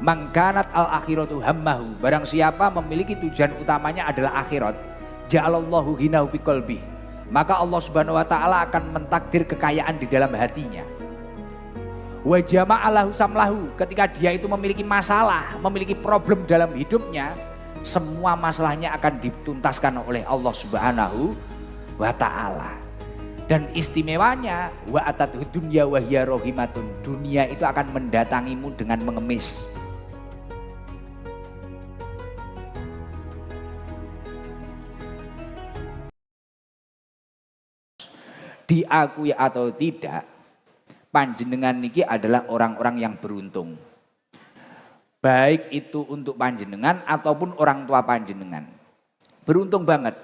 Mangkanat al akhiratu hammahu, barang siapa memiliki tujuan utamanya adalah akhirat, ja'alallahu ghinahu fi qalbi, maka Allah Subhanahu wa taala akan mentakdir kekayaan di dalam hatinya. Wa jama'alahu samlahu, ketika dia itu memiliki masalah, memiliki problem dalam hidupnya, semua masalahnya akan dituntaskan oleh Allah Subhanahu wa taala. Dan istimewanya wa atatuh dunya wa hiya rahimatun, dunia itu akan mendatangimu dengan mengemis. Diakui atau tidak, panjenengan niki adalah orang-orang yang beruntung. Baik itu untuk panjenengan ataupun orang tua panjenengan. Beruntung banget.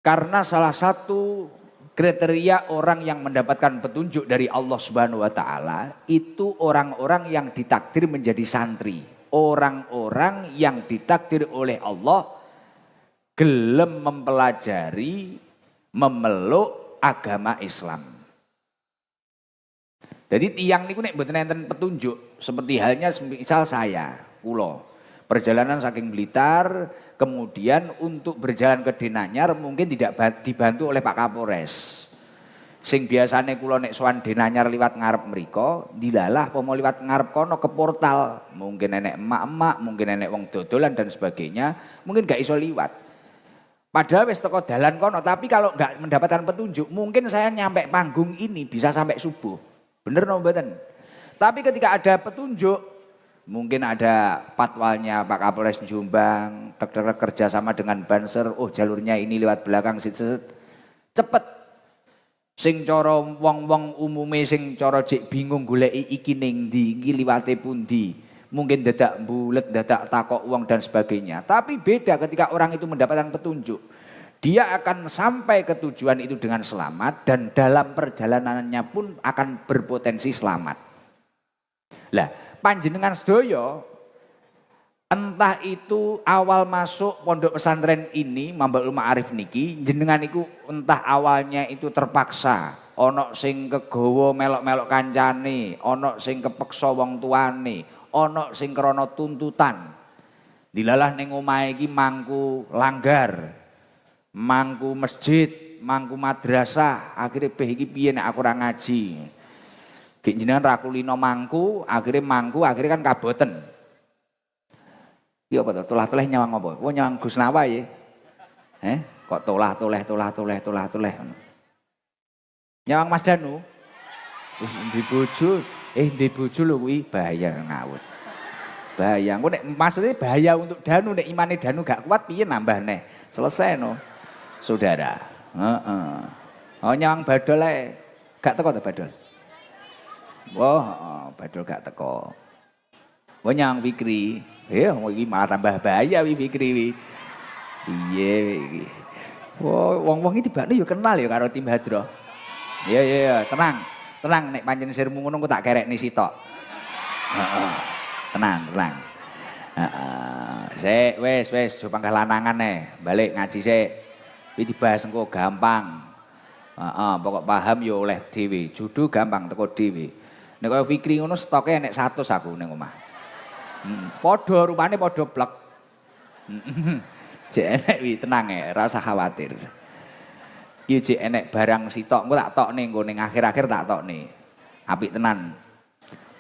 Karena salah satu kriteria orang yang mendapatkan petunjuk dari Allah Subhanahu wa taala itu orang-orang yang ditakdir menjadi santri. Orang-orang yang ditakdir oleh Allah gelem mempelajari, memeluk agama Islam. Jadi tiang niku nek mboten enten petunjuk, seperti halnya misal saya, kula perjalanan saking Blitar, kemudian untuk berjalan ke Denanyar mungkin tidak dibantu oleh Pak Kapolres. Sing biasane kula nek sowan Denanyar liwat ngarep mriko, dilalah pomo liwat ngarep kono ke portal. Mungkin enek emak-emak, mungkin enek wong dodolan dan sebagainya, mungkin gak iso liwat. Padahal wis teko dalan kono, tapi kalau gak mendapatkan petunjuk, mungkin saya nyampe panggung ini bisa sampai subuh. Bener no mboten? Tapi ketika ada petunjuk, mungkin ada patwalnya Pak Kapolres Jombang, kerja sama dengan Banser, oh jalurnya ini lewat belakang cepet. Sing cara wong-wong umume sing cara jek bingung goleki iki ning ndi, iki liwate pundi. Mungkin dadak bulet, dadak takok uang dan sebagainya. Tapi beda ketika orang itu mendapatkan petunjuk. Dia akan sampai ke tujuan itu dengan selamat dan dalam perjalanannya pun akan berpotensi selamat. Lah, panjenengan sedaya entah itu awal masuk pondok pesantren ini Mambaul Ma'arif niki, jenengan iku entah awalnya itu terpaksa, ana sing kegawa melok-melok kancane, ana sing kepeksa wong tuane, ana sing krana tuntutan. Dilalah ning omahe iki mangku langgar, mangku masjid, mangku madrasah, akhirnya iki piye nek aku ora ngaji. Gek jenengan ra kulino mangku, akhirnya kan kaboten. Iya apa to? Tolah-toleh nyawang apa? Oh nyawang Gus Nawa ya. Kok tolah-toleh. Nyawang Mas Danu. Wis ndi bojo lho kuwi bahaya ngawut. Bahaya. Engko nek maksudnya bahaya untuk Danu, nek imane Danu gak kuat piye nambah neh. Selesai no. Saudara. Oh nyawang Badol ae. Gak teko to Badol? Wah, Badol gak teko. Wah nyawang Fikri. Iki malah tambah bahaya wi Fikri wi. Piye iki? Wah, wong-wong iki tibane yo kenal ya karo tim Hadroh. Iya, tenang. Tenang nek pancen sirmu ngono ku tak kerekni sitok. Heeh. Tenang. Sik wis jo panggah lanangan balik ngaji sik. Iki dibahas engko gampang. Pokok paham yo oleh dhewe. Judu gampang teko dhewe. Nek kaya Fikri ngono stoke nek 100 aku ning omah. Podo rupane podo blek. Jek enek wi tenang ora usah khawatir. Iki jek enek barang sitok engko tak tokne engko ning akhir-akhir tak tokne. Apik tenan.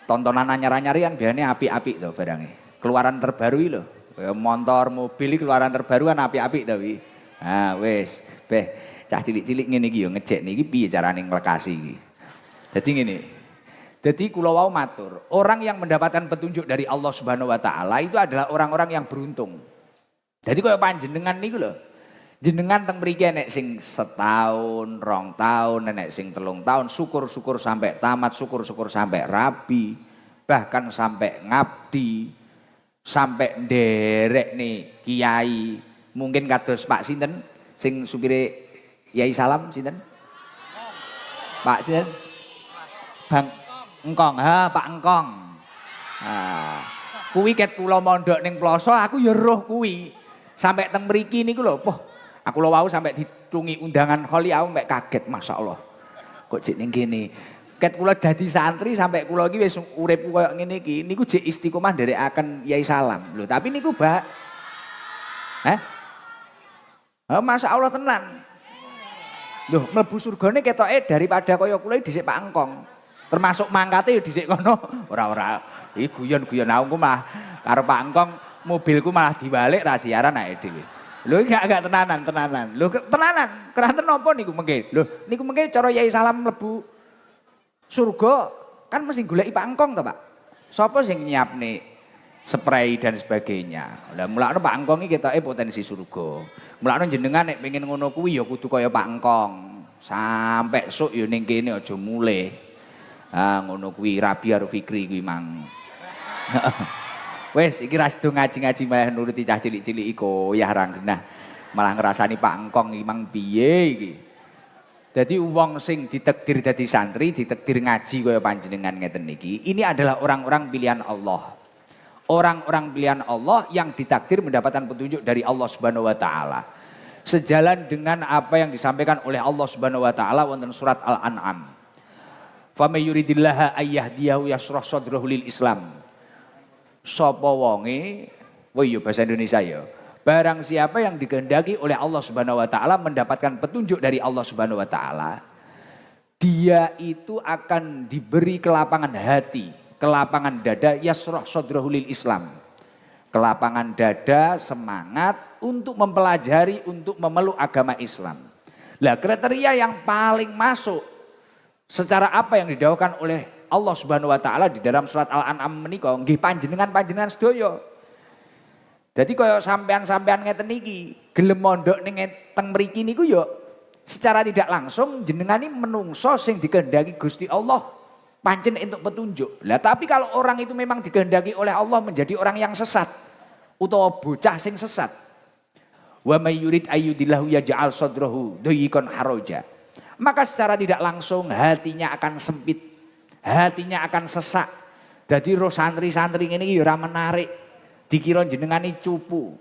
Tontonan anyar-anyarian biasane apik-apik to barange. Keluaran terbaru iki lho. Kaya motor, mobil keluaran terbaru kan apik-apik to wi. Wis, beh cah cilik-cilik ngene iki yo ngejek niki piye carane nglekasi iki. Dadi ngene. Jadi kula wau matur, orang yang mendapatkan petunjuk dari Allah Subhanahu wa taala itu adalah orang-orang yang beruntung. Jadi kaya panjenengan niku lho. Jenengan teng mriki nek sing setahun, 2 tahun, nek sing 3 tahun, syukur-syukur sampai tamat, syukur-syukur sampai rabi, bahkan sampai ngabdi, sampai nderek nih kiai. Mungkin kados Pak sinten sing supire Yai Salam sinten? Pak sinten? Bang Engkong, Pak Engkong. Kuwi ket kula mondok ning Ploso, aku ya roh kuwi. Sampai teng mriki niku lho, aku lho wau sampai ditungi undangan kholi aku mek kaget, masyaallah. Kok jek ning kene. Ket kula dadi santri sampai kula iki wis urip koyo ngene iki niku jek istiqomah nderekaken Yai Salam. Lho, tapi niku Masya Allah tenan. Loh, mlebu surgane ketoke daripada kaya kula dhisik Pak Engkong. Termasuk mangkate ya dhisik kono. Ora. Iki guyon-guyon aku mah karo Pak Engkong mobilku malah dibalik ra siaran ae dhewe. Lho gak tenanan. Lho tenanan. Keranten napa niku mengke? Lho niku mengke cara Yai Salam mlebu surga kan mesti goleki Pak Engkong to, Pak. Sapa sing nyiapne spray dan sebagainya. Lah mulane Pak Engkong iki ketoke potensi surga. Mulane jenengan nek pengen ngono kuwi ya kudu kaya Pak Engkong. Sampai esuk ya ning kene aja mulih. Ngono kuwi Rabi karo Fikri kuwi mang. Wes iki ra sedo ngaji-ngaji malah nuruti cah cilik-cilik iku ya ra genah. Malah ngrasani Pak Engkong iki mang piye iki. Jadi wong sing ditakdir dadi santri, ditakdir ngaji kaya panjenengan ngeten niki, ini adalah orang-orang pilihan Allah. Orang-orang pilihan Allah yang ditakdir mendapatkan petunjuk dari Allah Subhanahu wa taala. Sejalan dengan apa yang disampaikan oleh Allah Subhanahu wa taala wonten surat Al-An'am. Famay yuridillaha ayyahdiyahu yashrah sadrahu lil Islam. Sapa wonge, bahasa Indonesia ya. Barang siapa yang dikehendaki oleh Allah Subhanahu wa taala mendapatkan petunjuk dari Allah Subhanahu wa taala, dia itu akan diberi kelapangan hati, kelapangan dada, yasrah sadrahu lil Islam. Kelapangan dada, semangat untuk mempelajari, untuk memeluk agama Islam. Lah kriteria yang paling masuk secara apa yang didhawuhkan oleh Allah Subhanahu wa taala di dalam surat Al-An'am menika nggih panjenengan sedaya. Jadi kaya sampean-sampean ngeten niki, gelem mondok ning teng mriki niku ya secara tidak langsung jenengan ini menungso sing dikehendaki Gusti Allah pancen entuk petunjuk. Lah tapi kalau orang itu memang dikehendaki oleh Allah menjadi orang yang sesat utawa bocah sing sesat. Wa may yurid ayyudillahu yaj'al sadrahu dayyqan haraja. Maka secara tidak langsung hatinya akan sempit, hatinya akan sesak. Dadi roh santri-santri ngene iki ya ora menarik. Dikira jenengane cupu.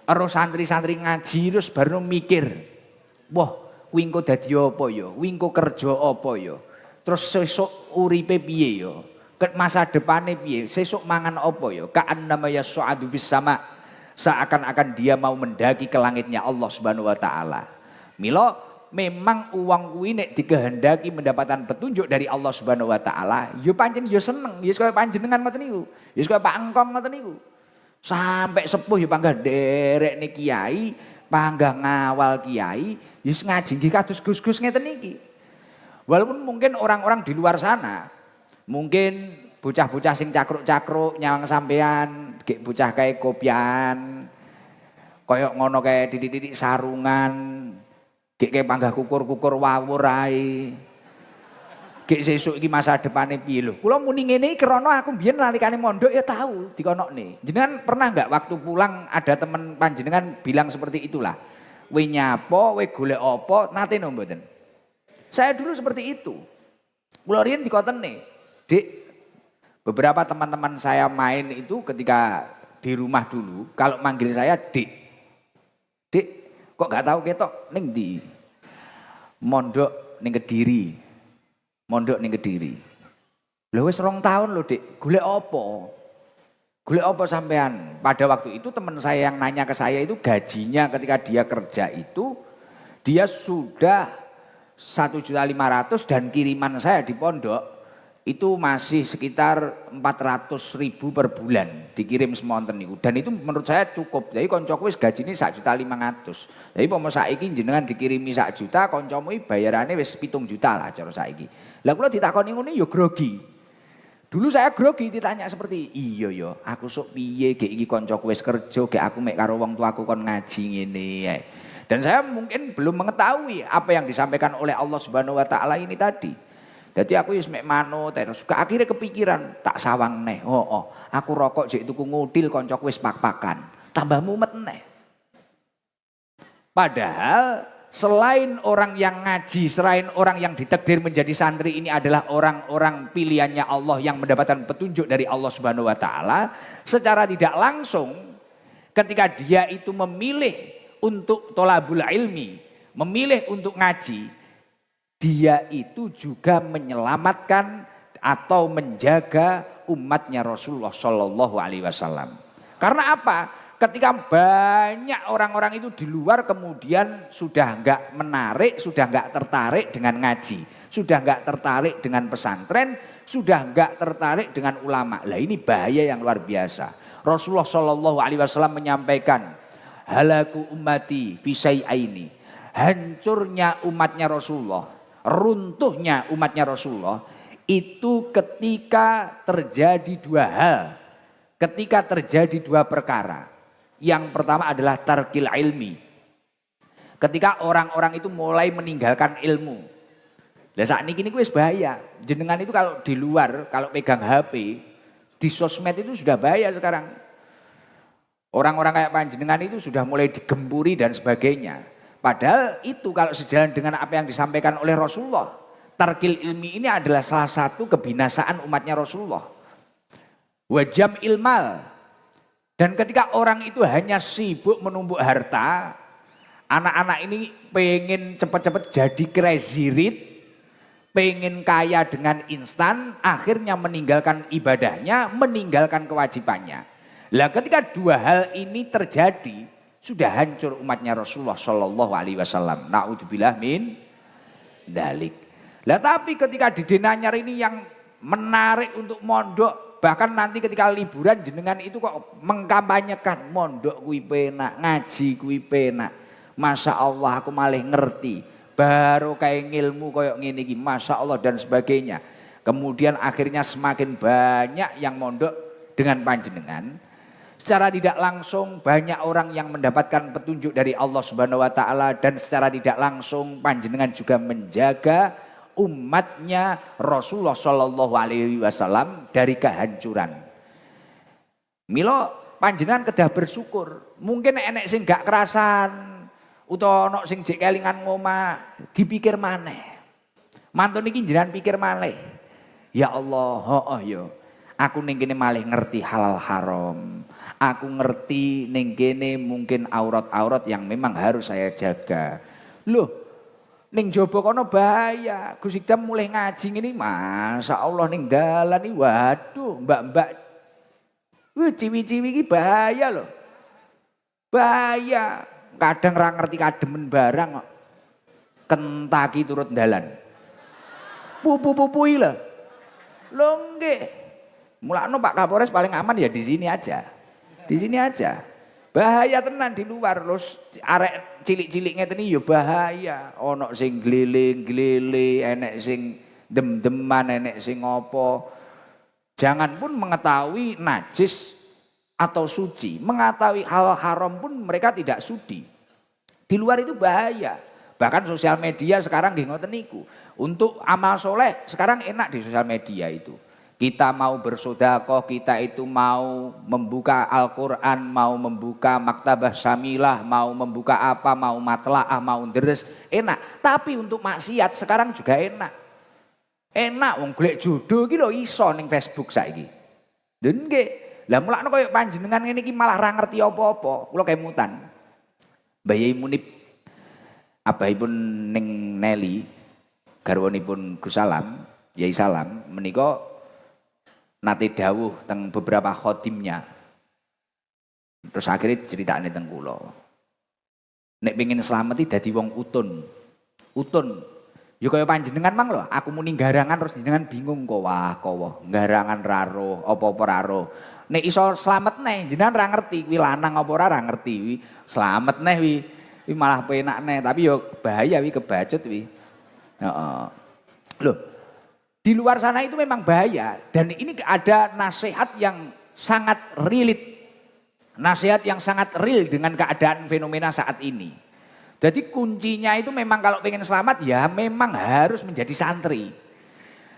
Ero santri-santri ngaji terus baru mikir. Wah, kuwi engko dadi apa ya? Kuwi engko kerja apa ya? Terus sesuk uripe piye ya? Ke masa depane piye? Sesuk mangan apa ya? Ka'annama yas'adu fis sama. Seakan-akan dia mau mendaki ke langitnya Allah Subhanahu wa taala. Mila memang uang kuwi nek dikehendaki mendapatkan petunjuk dari Allah Subhanahu wa taala, ya pancen ya seneng, ya kaya panjenengan ngoten niku. Ya kaya Pak Engkong ngoten niku. Sampai sepuh ya panggah derekne kiai, panggah ngawal kiai, ya ngaji nggih kados Gus-gus ngeten niki. Walaupun mungkin orang-orang di luar sana, mungkin bocah-bocah sing cakruk-cakruk nyawang sampean, gek bocah kae kopian, kaya ngono kae titik-titik sarungan, gek kayak panggah kukur-kukur wawur ae. Gek sesuk iki masa depane piye lho. Kula muni ngene iki krana aku mbiyen nalikane mondok ya tahu dikonokne. Jenengan pernah enggak waktu pulang ada teman panjenengan bilang seperti itulah. We nyapo, we golek apa, nate no mboten. Saya dulu seperti itu. Kula riyen dikotene. Dik, beberapa teman-teman saya main itu ketika di rumah dulu kalau manggil saya Dik. Dik, kok gak tahu ketok ning ndi? Mondok ning Kediri. Mondok ning Kediri. Lho wis 2 tahun lho, Dik. Golek apa? Golek apa sampean? Pada waktu itu teman saya yang nanya ke saya itu gajinya ketika dia kerja itu dia sudah 1.500.000 dan kiriman saya di pondok itu masih sekitar 400.000 per bulan dikirim semonten niku dan itu menurut saya cukup. Jadi koncoku wis gajine 1.500.000. Jadi pomo saiki jenengan dikirimi 1 juta, koncomu bayarannya wis 7 juta lah cara saiki. Lah kula ditakoni ngene ya grogi. Dulu saya grogi ditanya seperti, "Iya ya, aku sok piye gek iki koncoku wis kerja, gek aku mek karo wong tuaku kon ngaji ngene." Dan saya mungkin belum mengetahui apa yang disampaikan oleh Allah Subhanahu wa taala ini tadi. Jadi aku wis mek manut terus akhirnya kepikiran tak sawang neh. Aku rokok jek tuku ngudil koncoku wis pak-pakan. Tambah mumet neh. Padahal selain orang yang ngaji, selain orang yang ditakdir menjadi santri ini adalah orang-orang pilihannya Allah yang mendapatkan petunjuk dari Allah Subhanahu wa taala, secara tidak langsung ketika dia itu memilih untuk tolabul ilmi, memilih untuk ngaji, dia itu juga menyelamatkan atau menjaga umatnya Rasulullah Shallallahu Alaihi Wasallam. Karena apa? Ketika banyak orang-orang itu di luar kemudian sudah enggak menarik, sudah enggak tertarik dengan ngaji, sudah enggak tertarik dengan pesantren, sudah enggak tertarik dengan ulama. Lah ini bahaya yang luar biasa. Rasulullah Shallallahu Alaihi Wasallam menyampaikan, halaku ummati fisai'aini, hancurnya umatnya Rasulullah, runtuhnya umatnya Rasulullah itu ketika terjadi dua hal, ketika terjadi dua perkara. Yang pertama adalah tarkil ilmi. Ketika orang-orang itu mulai meninggalkan ilmu. Lah saat ini wis bahaya. Jenengan itu kalau di luar, kalau pegang HP, di sosmed itu sudah bahaya sekarang. Orang-orang kayak panjenengan itu sudah mulai digempuri dan sebagainya. Padahal itu kalau sejalan dengan apa yang disampaikan oleh Rasulullah. Tarkil ilmi ini adalah salah satu kebinasaan umatnya Rasulullah. Wajam ilmal. Dan ketika orang itu hanya sibuk menumbuk harta, anak-anak ini pengen cepat-cepat jadi crazy rich, pengen kaya dengan instan, akhirnya meninggalkan ibadahnya, meninggalkan kewajibannya. Lah ketika dua hal ini terjadi, sudah hancur umatnya Rasulullah Shallallahu Alaihi Wasallam. Naudzubillah min dalik. Lah tapi ketika di Denanyar ini yang menarik untuk mondok, bahkan nanti ketika liburan jenengan itu kok mengkampanyekan mondok kuwi penak, ngaji kuwi penak. Masya Allah aku malah ngerti. Baru kayak ngilmu koyok ngene iki, Masya Allah dan sebagainya. Kemudian akhirnya semakin banyak yang mondok dengan panjenengan. Secara tidak langsung banyak orang yang mendapatkan petunjuk dari Allah Subhanahu wa taala dan secara tidak langsung panjenengan juga menjaga umatnya Rasulullah Shallallahu Alaihi Wasallam dari kehancuran. Milo panjenengan kedah bersyukur. Mungkin enek sing gak kerasan, utawa ono sing jek kelingan ngomah, dipikir maneh. Mantun iki jenengan pikir malih. Ya Allah, yo. Aku ning kene malih ngerti halal haram. Aku ngerti ning kene mungkin aurat-aurat yang memang harus saya jaga. Loh, ning jaba kono bahaya. Gus Idam mulai ngaji ngene, Masya Allah ning dalan iki waduh, mbak-mbak. Ciwi-ciwi iki bahaya loh. Bahaya. Kadang ra ngerti kademen barang kok. Kentaki turut dalan. Pupu-pupui lho. Lho nggih. Mulakno Pak Kapolres paling aman ya di sini aja. Di sini aja. Bahaya tenan di luar lho. Arek cilik-cilik ngeten iki ya bahaya. Ono sing glele-glele, enek sing dem-deman, enek sing apa. Jangan pun mengetahui najis atau suci, mengetahui hal haram pun mereka tidak sudi. Di luar itu bahaya. Bahkan sosial media sekarang nggih ngoten niku. Untuk amal soleh sekarang enak di sosial media itu. Kita mau bersedekah, kita itu mau membuka Al-Quran, mau membuka maktabah syamilah, mau membuka apa, mau matlaah, mau deres, enak. Tapi untuk maksiat sekarang juga enak. Enak wong golek jodoh iki lho iso ning Facebook saiki. Lha nggih. Lah mulakno koyo panjenengan ngene iki malah ra ngerti apa-apa. Kula kemutan. Mbah Yai Munib abahipun ning Neli, garwanipun Gus Salam, Yai Salam menika nate dawuh teng beberapa khotimnya. Terus akhirnya ceritane teng kula. Nek pengen slameti dadi wong utun. Utun. Ya kaya panjenengan mang lho, aku muni garangan terus jenengan bingung kok wah garangan raro, apa-apa raro. Nek iso slamet neh, jenengan ra ngerti kuwi lanang apa ora ra ngerti kuwi. Slamet neh kuwi. Kuwi malah penak neh, tapi yo bahaya kuwi kebacut kuwi. Heeh. Loh, di luar sana itu memang bahaya dan ini ada nasihat yang sangat relate. Nasihat yang sangat real dengan keadaan fenomena saat ini. Jadi kuncinya itu memang kalau pengen selamat ya memang harus menjadi santri.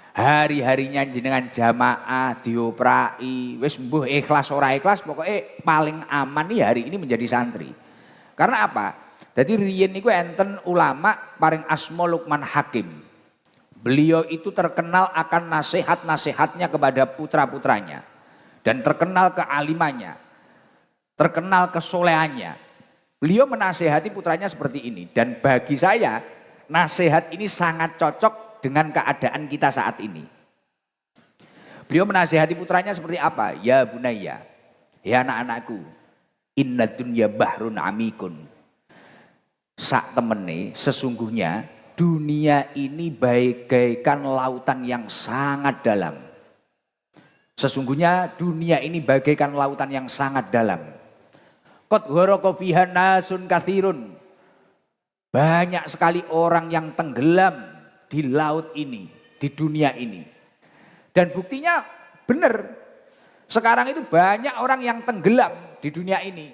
Hari-harinya jenengan jamaah dioprai, wis mbuh ikhlas ora ikhlas pokoknya paling aman nih hari ini menjadi santri. Karena apa? Jadi riyen niku enten ulama paring asma Luqman Hakim. Beliau itu terkenal akan nasihat-nasihatnya kepada putra-putranya. Dan terkenal kealimannya. Terkenal kesolehannya. Beliau menasehati putranya seperti ini. Dan bagi saya nasihat ini sangat cocok dengan keadaan kita saat ini. Beliau menasihati putranya seperti apa? Ya bunayya, ya anak-anakku, inna dunya bahrun amikun. Sak temene sesungguhnya dunia ini bagaikan lautan yang sangat dalam. Sesungguhnya dunia ini bagaikan lautan yang sangat dalam. Qad gharqa fiha nasun katsirun. Banyak sekali orang yang tenggelam di laut ini, di dunia ini. Dan buktinya benar. Sekarang itu banyak orang yang tenggelam di dunia ini.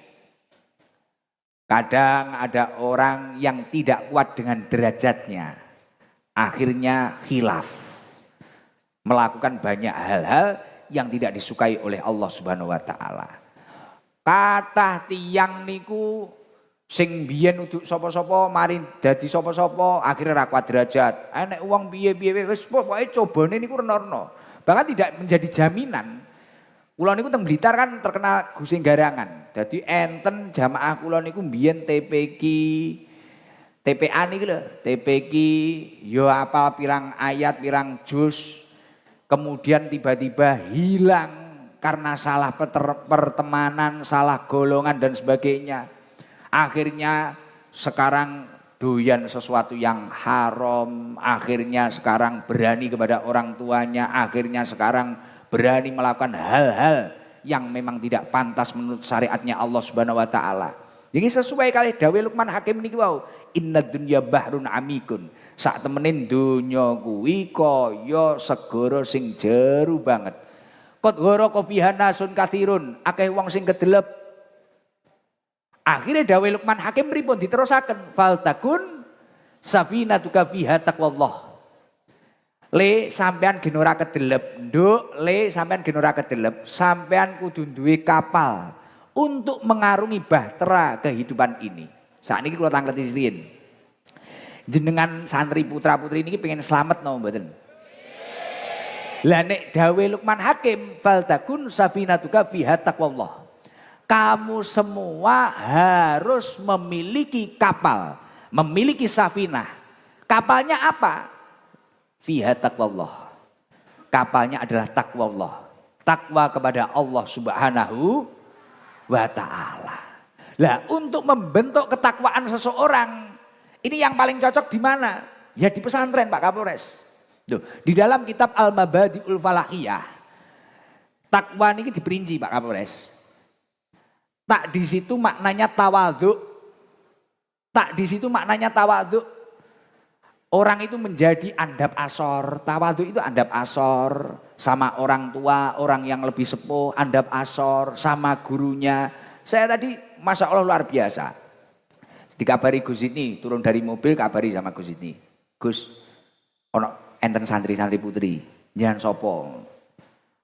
Kadang ada orang yang tidak kuat dengan derajatnya. Akhirnya khilaf. Melakukan banyak hal-hal yang tidak disukai oleh Allah Subhanahu wa taala. Kathah tiyang niku sing biyen uduk sapa-sapa mari dadi sapa-sapa akhirnya ra kuat derajat. Enek wong piye-piye wis pokoke cobane niku rena-rena. Bahkan tidak menjadi jaminan. Kula niku teng Blitar kan terkenal gusing garangan. Dadi enten jamaah kula niku mbiyen TPQ TPA niki lho, TPQ yo apal pirang ayat, pirang juz. Kemudian tiba-tiba hilang karena salah pertemanan, salah golongan dan sebagainya. Akhirnya sekarang doyan sesuatu yang haram, akhirnya sekarang berani kepada orang tuanya, akhirnya sekarang berani melakukan hal-hal yang memang tidak pantas menurut syariatnya Allah Subhanahu wa taala. Ini sesuai kali dawuh Luqman Hakim niki wau, innad dunya bahrun amikun. Sak temenin donya kuwi kaya segara sing jeru banget. Qad gharaqa fiha nasun katsirun, akeh wong sing kedelep. Akhirnya dawuh Luqman Hakim pripun diterusaken, faltakun safinatuka fiha taqwallah. Le sampean gen ora kedelep, nduk, le sampean gen ora kedelep, sampean kudu duwe kapal untuk mengarungi bahtera kehidupan ini. Saat ini kula tangleti sriyen. Jenengan santri putra-putri ini pengen selamat no mboten? Lah nek dawuh Luqman Hakim, faltakun safinatuka fiha taqwallah. Kamu semua harus memiliki kapal, memiliki safinah. Kapalnya apa? Fiha taqwallah. Kapalnya adalah takwa Allah. Takwa kepada Allah Subhanahu wa taala. Lah untuk membentuk ketakwaan seseorang, ini yang paling cocok di mana? Ya di pesantren Pak Kapolres. Duh, di dalam kitab Al-Mabadi'ul Falahiyah, takwa ini diperinci Pak Kapolres. Tak di situ maknanya tawadhu. Tak di situ maknanya tawadhu. Orang itu menjadi andap asor, tawadhu itu andap asor sama orang tua, orang yang lebih sepuh, andap asor sama gurunya. Saya tadi Masya Allah luar biasa. Dikabari Gus ini, turun dari mobil kabari sama Gus ini. Gus, ono enten santri-santri putri, jangan sopo.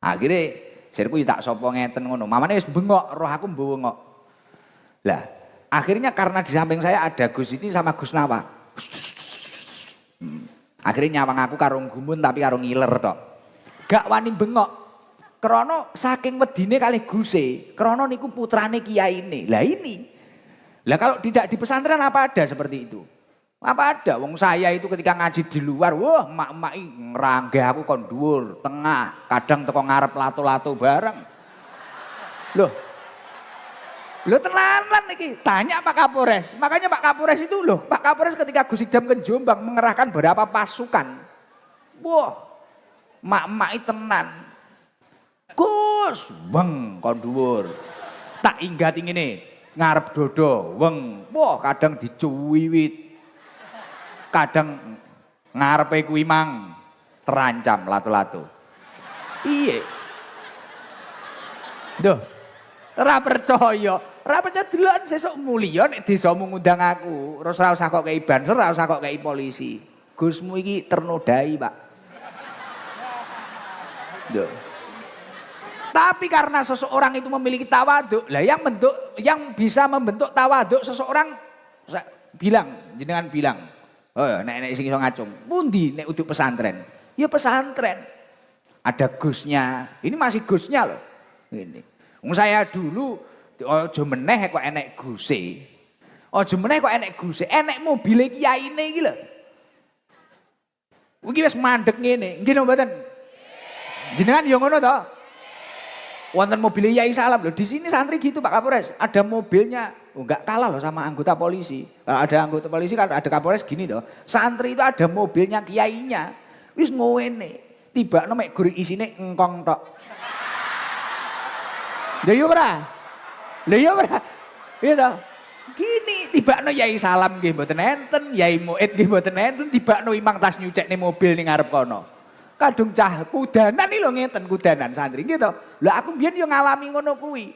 Akhirnya sirku tak sopo ngeten ngono. Mamane wis bengok, roh aku mbengok. Lah, akhirnya karena di samping saya ada Gus ini sama Gus Nawa. Akhirnya nyawang aku karung gumun tapi karung ngiler tok. Gak wani bengok. Krono saking wedine kalih Guse, krono niku putrane kiyaine. Lah ini. Lah kalau tidak di pesantren apa ada seperti itu? Apa ada? Wong saya itu ketika ngaji di luar, wah emak-emak ngeranggeh aku kon dhuwur, tengah, kadang teko ngarep lato-lato bareng. Loh tenanan iki, tanya Pak Kapolres. Makanya Pak Kapolres itu loh, Pak Kapolres ketika Gus Idam ke Jombang mengerahkan beberapa pasukan. Wah, mak-mak tenan. Gus, weng kon dhuwur. Tak ingat ngene, ngarep dodo, weng. Wah, kadang dicuwiwit. Kadang ngarepe kuwi mang terancam lato-lato. Piye? Duh, ora percaya. Ora percaya deloken sesuk mulya nek desamu ngundang aku. Terus ora usah kok kei banser, ora usah kok kei polisi. Gusmu iki ternodai, Pak. Duh. Tapi karena seseorang itu memiliki tawaduk, lah yang bisa membentuk tawaduk seseorang jenengan bilang, oh nek sing iso ngacung, pundi nek uduk pesantren? Ya pesantren. Ada Gusnya. Ini masih Gusnya loh. Ini. Saya dulu ojo meneh kok enek Guse. Ojo meneh kok enek Guse, enek mobile kiyaine iki lho. Iki wis mandek ngene, nggih napa mboten? Jenengan yo ngono to? Wonten mobil Yai Salam loh, di sini santri gitu Pak Kapolres, ada mobilnya, enggak kalah loh sama anggota polisi. Kalau ada anggota polisi kalau ada Kapolres gini toh, santri itu ada mobilnya kiainya, wis ngene, tiba mek gur isine engkong tok. Lha yo ora? Lha yo ora? Iya toh? Gini tibakno Yai Salam nggih mboten enten, Yai Muid nggih mboten enten, tibakno Imang tas nyucekne mobil ning ngarep kono. Kadung cah kudanan iki lho ngeten kudanan santri nggih to. Lah aku mbiyen yo ngalami ngono kuwi.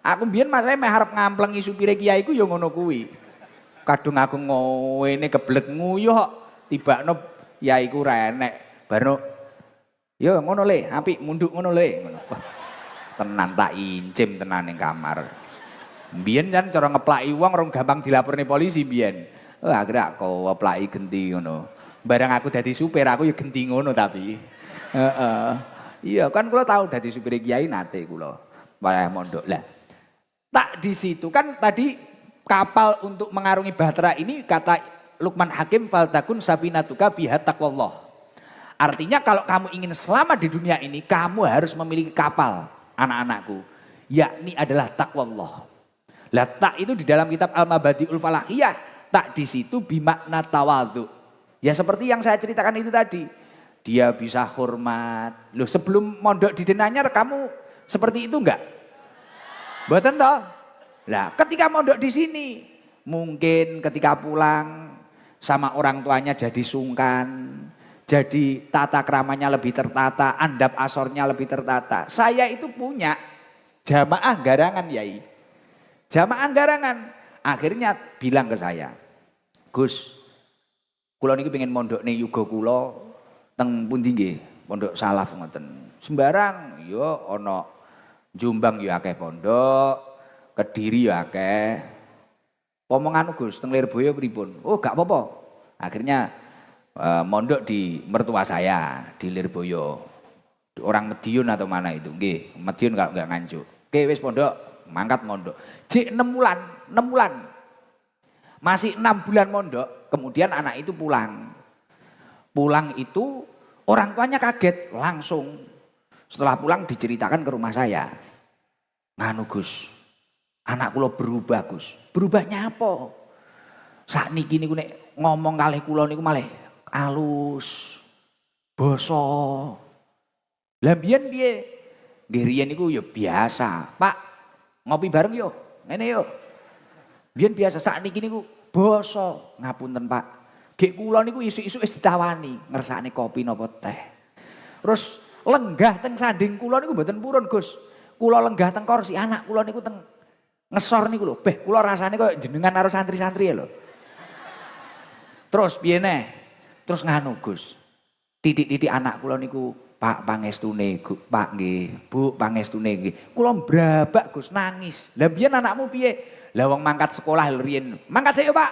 Aku mbiyen masane meh arep ngamplengi supire kiai ku yo ngono kuwi. Kadung aku ngene kebelet nguyuh kok tibakno Yai ku ra enek. Barno yo ngono le, apik munduk ngono le ngono. Tenan tak incim tenan ning kamar. Mbiyen kan cara ngeplaki wong rong gampang dilaporne polisi mbiyen. Oh, akhirnya aku ngeplaki genti ngono. Barang aku dadi supir aku ya genti ngono tapi. Heeh. Iya kan kula tahu dadi supir kiai nate kula. Wayah mondok. Lah. Tak di situ kan tadi kapal untuk mengarungi bahtera ini kata Luqman Hakim faltakun safinatuka fiha taqwallah. Artinya kalau kamu ingin selamat di dunia ini kamu harus memiliki kapal anak-anakku. Yakni adalah taqwallah. Lah tak itu di dalam kitab Al-Mabadi'ul Falahiyah, tak di situ bimakna tawadhu. Ya seperti yang saya ceritakan itu tadi. Dia bisa hormat. Loh sebelum mondok di Denanyar kamu seperti itu enggak? Mboten toh? Lah ketika mondok di sini, mungkin ketika pulang sama orang tuanya jadi sungkan, jadi tata keramanya lebih tertata, andap asornya lebih tertata. Saya itu punya jamaah garangan Yai. Jamaah garangan akhirnya bilang ke saya, Gus, kula niki pengen mondok ning yuga kula teng pundi nggih? Pondok Salaf ngoten. Sembarang ya ana Jombang ya akeh pondok, Kediri ya akeh. Omongan Gus teng Lirboyo pripun? Oh gak apa-apa. Akhirnya mondok di mertua saya di Lirboyo. Orang Medion atau mana itu? Nggih, Medion kalau enggak Nganjuk. Oke wis pondok mangkat mondok. Jik 6 bulan. Masih 6 bulan mondok, kemudian anak itu pulang. Pulang itu orang tuanya kaget langsung. Setelah pulang diceritakan ke rumah saya. Nganu Gus, anak kula berubah Gus. Berubahnya apa? Sakniki niku nek ngomong kalih kula niku malih alus, basa. Lah mbiyen piye? Nggih riyen niku ya biasa. Pak, ngopi bareng yo. Ngene yo. Biyen biasa sakniki niku basa. Ngapunten Pak. Gek kula niku isuk-isuk wis ditawani ngersakne kopi napa teh. Terus lenggah teng sanding kula niku mboten purun Gus. Kula lenggah teng kursi anak kula niku teng ngesor niku lho. Beh kula rasane koyo jenengan karo santri-santri lho. Terus piye neh? Terus nganu Gus. Titik-titik anak kula niku Pak pangestune, Pak nggih, Bu pangestune nggih. Kula brabak Gus nangis. Lah biyen anakmu piye? Lah wong mangkat sekolah riyen. Mangkat sik yo Pak.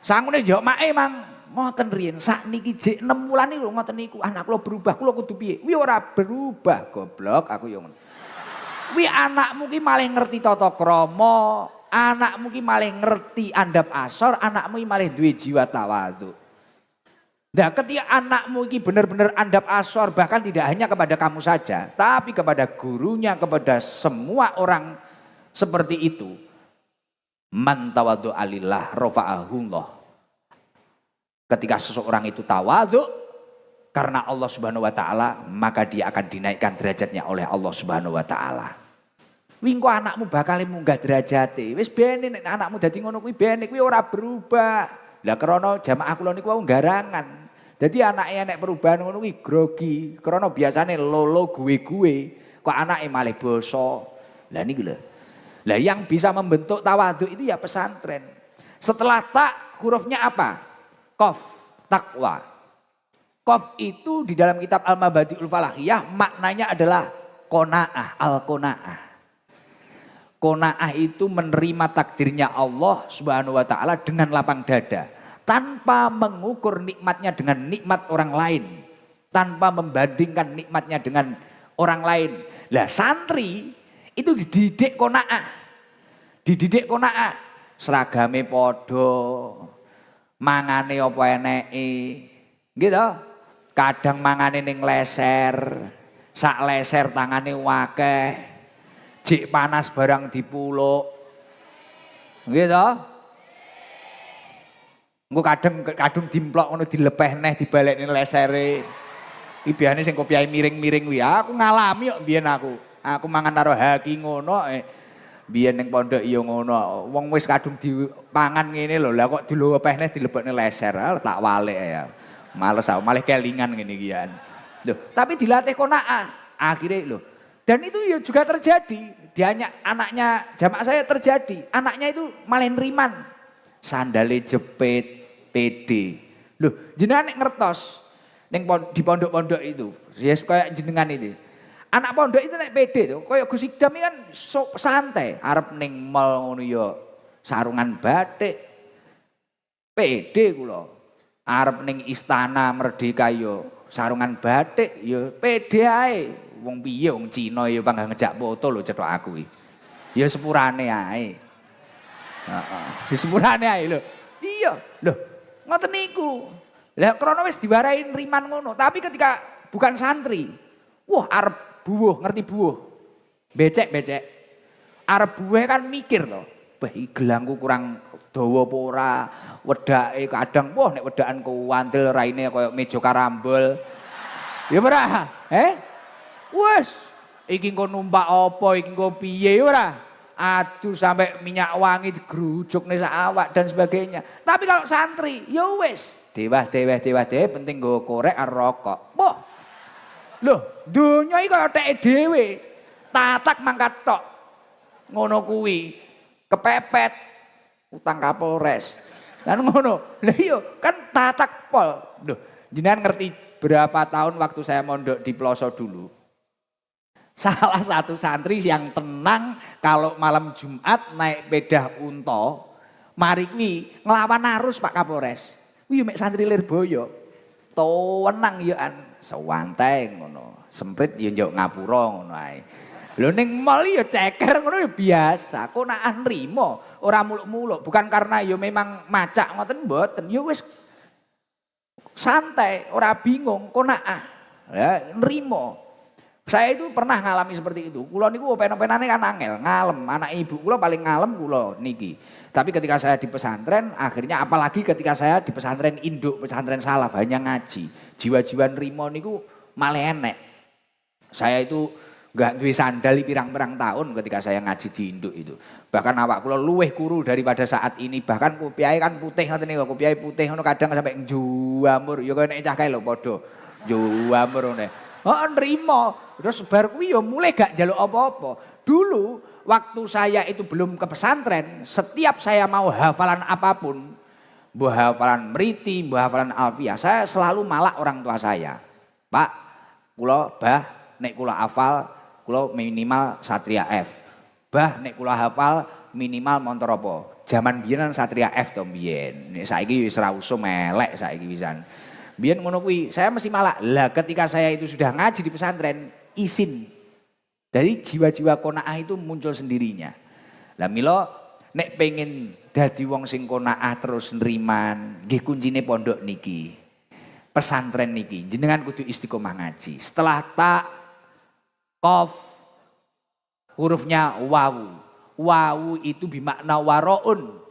Sangune yo make Mang. Ngoten riyen sakniki jek 6 wulan niku ngoten niku anak kula berubah. Kula kudu piye? Kuwi ora berubah goblok aku yo ngono. Kuwi anakmu ki malih ngerti tata krama, anakmu ki malih ngerti andap asor, anakmu ki malih duwe jiwa tawadhu. Nah ketika anakmu ini benar-benar andap asor bahkan tidak hanya kepada kamu saja. Tapi kepada gurunya, kepada semua orang seperti itu. Man tawadhu alillah rafa'ahullah. Ketika seseorang itu tawadhu karena Allah Subhanahu wa taala, maka dia akan dinaikkan derajatnya oleh Allah Subhanahu wa taala. Wingko anakmu bakal munggah derajate. Wis bene nek anakmu dadi ngono kuwi bene kuwi ora berubah. Lah krana jamaah kula niku wau garangan. Jadi anaknya nek perubahan ngono kuwi grogi, krana biasane lolo gue-gue, kok anake malih basa. Lah niku lho. Lah yang bisa membentuk tawadhu itu ya pesantren. Setelah tak hurufnya apa? Qaf, takwa. Qaf itu di dalam kitab Al-Mabadi'ul Falahiyah maknanya adalah qanaah, al-qanaah. Qanaah itu menerima takdirnya Allah Subhanahu wa taala dengan lapang dada. Tanpa mengukur nikmatnya dengan nikmat orang lain. Tanpa membandingkan nikmatnya dengan orang lain. Lah santri itu dididik qanaah. Dididik qanaah. Seragame podo. Mangane apa eneke. Gitu. Kadang mangane ning leser, sak leser tangane wakeh. Jik panas barang dipuluk. Gitu. Engko kadung dimplok ngono dilepeh neh dibalekne lesere. Iki biasane sing kopiahe miring-miring kuwi. Aku ngalami kok biyen aku. Aku mangan karo haki ngono biyen ning pondok iya ngono. Wong wis kadung dipangan ngene lho. Lah kok dilepeh neh dilebokne leser. Tak walik ya. Males aku malah kelingan ngene iki ya. Loh, tapi dilatih qanaah. Akhirnya lho. Dan itu ya juga terjadi. Anaknya jamaah saya terjadi. Anaknya itu malah neriman. Sandale jepit, pede. Loh, jenengan nek ngertos di pondok-pondok itu. Yes, kayak jenengan itu. Anak pondok itu nek pede tuh, kayak Gus Ikdam kan santai. Arep ning mall ngono ya sarungan batik. Pede kula. Arep ning istana Merdeka yo sarungan batik yo pede ae. Wong piye wong Cina ya bangga ngejak foto lho cetok aku iki. Ya sepurane ae. Heeh. Di sepurane ae lho. Iya, lho. Ngoten niku. Lah krana wis diwarai riman ngono, tapi ketika bukan santri, wah arep buwuh, ngerti buwuh. Becek-becek. Arep buwuh kan mikir to. Bah iki gelangku kurang dawa apa ora? Wedake kadang wah nek wedakan kuwantil raine kaya meja karambol. Ya ora? Wes, iki engko numpak apa, iki engko piye ora? Aduh sampai minyak wangi digerujukne sak awak dan sebagainya. Tapi kalau santri, ya wes, dewah penting nggo korek karo rokok. Boh. Loh, donya iki kaya teke dhewe. Tatak mangkat tok. Ngono kuwi. Kepepet utang Kapolres. Kan ngono. Lah iya, kan tatak pol. Loh, jenengan ngerti berapa tahun waktu saya mondok di Ploso dulu? Salah satu santri yang tenang kalau malam Jumat naik sepeda unta, mari kuwi nglawan arus Pak Kapolres. Kuwi mek santri Lirboyo. Tenang yo an sewantai ngono. Semprit yo njuk ngapura ngono ae. Lho ning mall yo ceker ngono yo biasa. Kok nak nrimo, ora muluk-muluk. Bukan karena yo memang macak ngoten mboten. Yo wis santai, ora bingung, kok nak ya nrimo. Saya itu pernah ngalami seperti itu. Kula niku open-openane kan angel, ngalem. Anak ibu kula paling ngalem kula niki. Tapi ketika saya di pesantren, akhirnya apalagi ketika saya di pesantren induk, pesantren salaf hanya ngaji. Jiwa-jiwa nrimo niku malah enek. Saya itu enggak duwe sandali pirang-pirang tahun ketika saya ngaji di induk itu. Bahkan awak kula luweh kuru daripada saat ini. Bahkan kopiahe kan putih ngoten niku, kopiahe putih ngono kadang sampai njamur. Ya kaya nek cah kae lho padha. Njamur ngene. Nrimo. Terus bar kuwi ya mulai gak njaluk apa-apa. Dulu waktu saya itu belum ke pesantren, setiap saya mau hafalan apapun, mbah hafalan mriti, mbah hafalan alfiah, saya selalu malak orang tua saya. Pak, kula bah nek kula hafal, kula minimal Satria F. Bah nek kula hafal minimal montor apa? Zaman biyen Satria F to biyen. Nek saiki wis ra usum elek saiki wisan. Biyen ngono kuwi, saya mesti malak. Lah ketika saya itu sudah ngaji di pesantren, isin. Dari jiwa-jiwa qanaah itu muncul sendirinya. Lah mila nek pengen dadi wong sing qanaah terus nriman, nggih kuncine pondok niki. Pesantren niki, jenengan kudu istiqomah ngaji. Setelah ta, qaf, hurufnya wawu. Wawu itu bermakna waraun.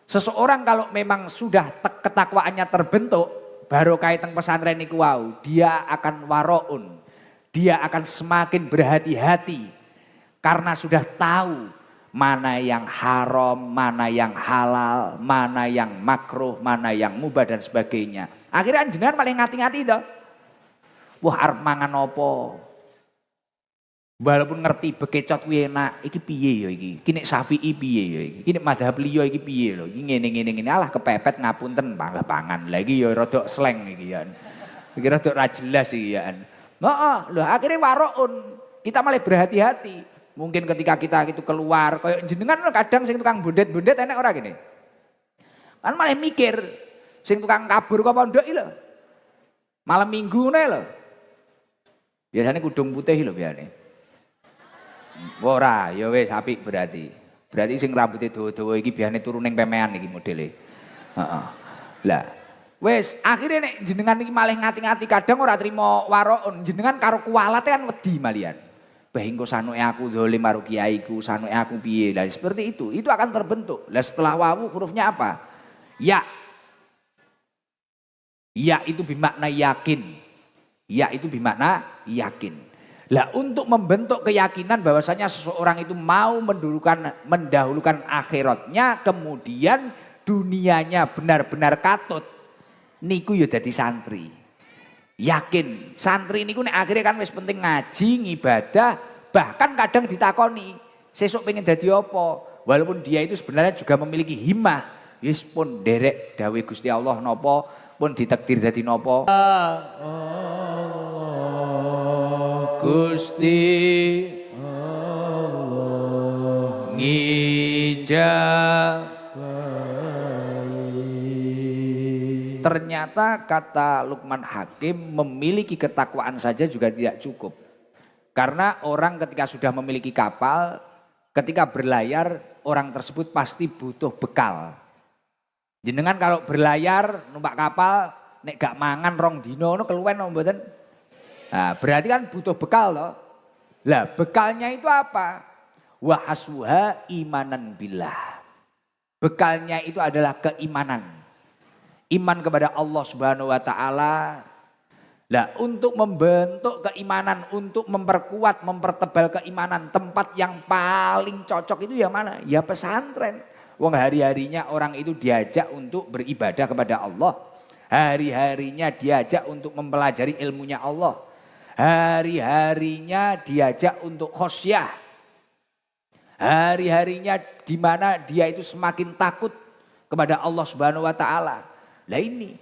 Seseorang kalau memang sudah ketakwaannya terbentuk, baru kaitan pesantren niku wau, dia akan waraun. Dia akan semakin berhati-hati karena sudah tahu mana yang haram, mana yang halal, mana yang makruh, mana yang mubah dan sebagainya. Akhirnya jenengan paling ngati-ngati to. Wah arep mangan apa? Walaupun ngerti bekecot kuwi enak, iki piye ya iki? Iki nek Syafi'i piye ya iki? Iki nek mazhab liya iki piye lho? Iki ngene alah kepepet ngapunten pangan. Lah iki ya rada sleng iki ya. Iki rada ra jelas iki ya. Heeh, lho akhirnya waraun. Kita malah berhati-hati. Mungkin ketika kita itu keluar, kayak jenengan kadang sing tukang bondet-bondet enek ora gini. Kan malah mikir, sing tukang kabur kok pondok iki lho. Malam minggu ngene lho. Biasanya kudung putih lho biasane. Ora, ya wis apik berarti. Berarti sing rambutnya dawa-dawa iki biasane turu ning pemean iki modele. Heeh. Lah, Wes akhirnya nek jenengan iki malih ngati-ngati kadang ora trimo warok jenengan karo kuwalat kan wedi malian. Bah engko sanuke aku dolim karo kiaiku, sanuke aku piye. Lah seperti itu akan terbentuk. Lah setelah wawu hurufnya apa? Ya. Ya itu bermakna yakin. Ya itu bermakna yakin. Lah untuk membentuk keyakinan bahwasanya seseorang itu mau mendahulukan akhiratnya, kemudian dunianya benar-benar katut. Niku ya dadi santri. Yakin, santri niku nek akhirnya kan wis penting ngaji, ngibadah, bahkan kadang ditakoni, sesuk pengen dadi apa? Walaupun dia itu sebenarnya juga memiliki himmah, wis pun derek dawuh Gusti Allah napa, pun ditakdir dadi napa. Gusti Allah ngijab. Ternyata kata Luqman Hakim memiliki ketakwaan saja juga tidak cukup. Karena orang ketika sudah memiliki kapal, ketika berlayar orang tersebut pasti butuh bekal. Jenengan kalau berlayar numpak kapal nek gak mangan rong dino keluwen mboten. Nah, berarti kan butuh bekal loh. Lah bekalnya itu apa? Wa hasbuha imanan billah. Bekalnya itu adalah keimanan. Iman kepada Allah Subhanahu wa taala. Lah untuk membentuk keimanan, untuk memperkuat, mempertebal keimanan, tempat yang paling cocok itu ya mana? Ya pesantren. Wong hari-harinya orang itu diajak untuk beribadah kepada Allah. Hari-harinya diajak untuk mempelajari ilmunya Allah. Hari-harinya diajak untuk khosyah. Hari-harinya di mana dia itu semakin takut kepada Allah Subhanahu wa taala. Lah ini.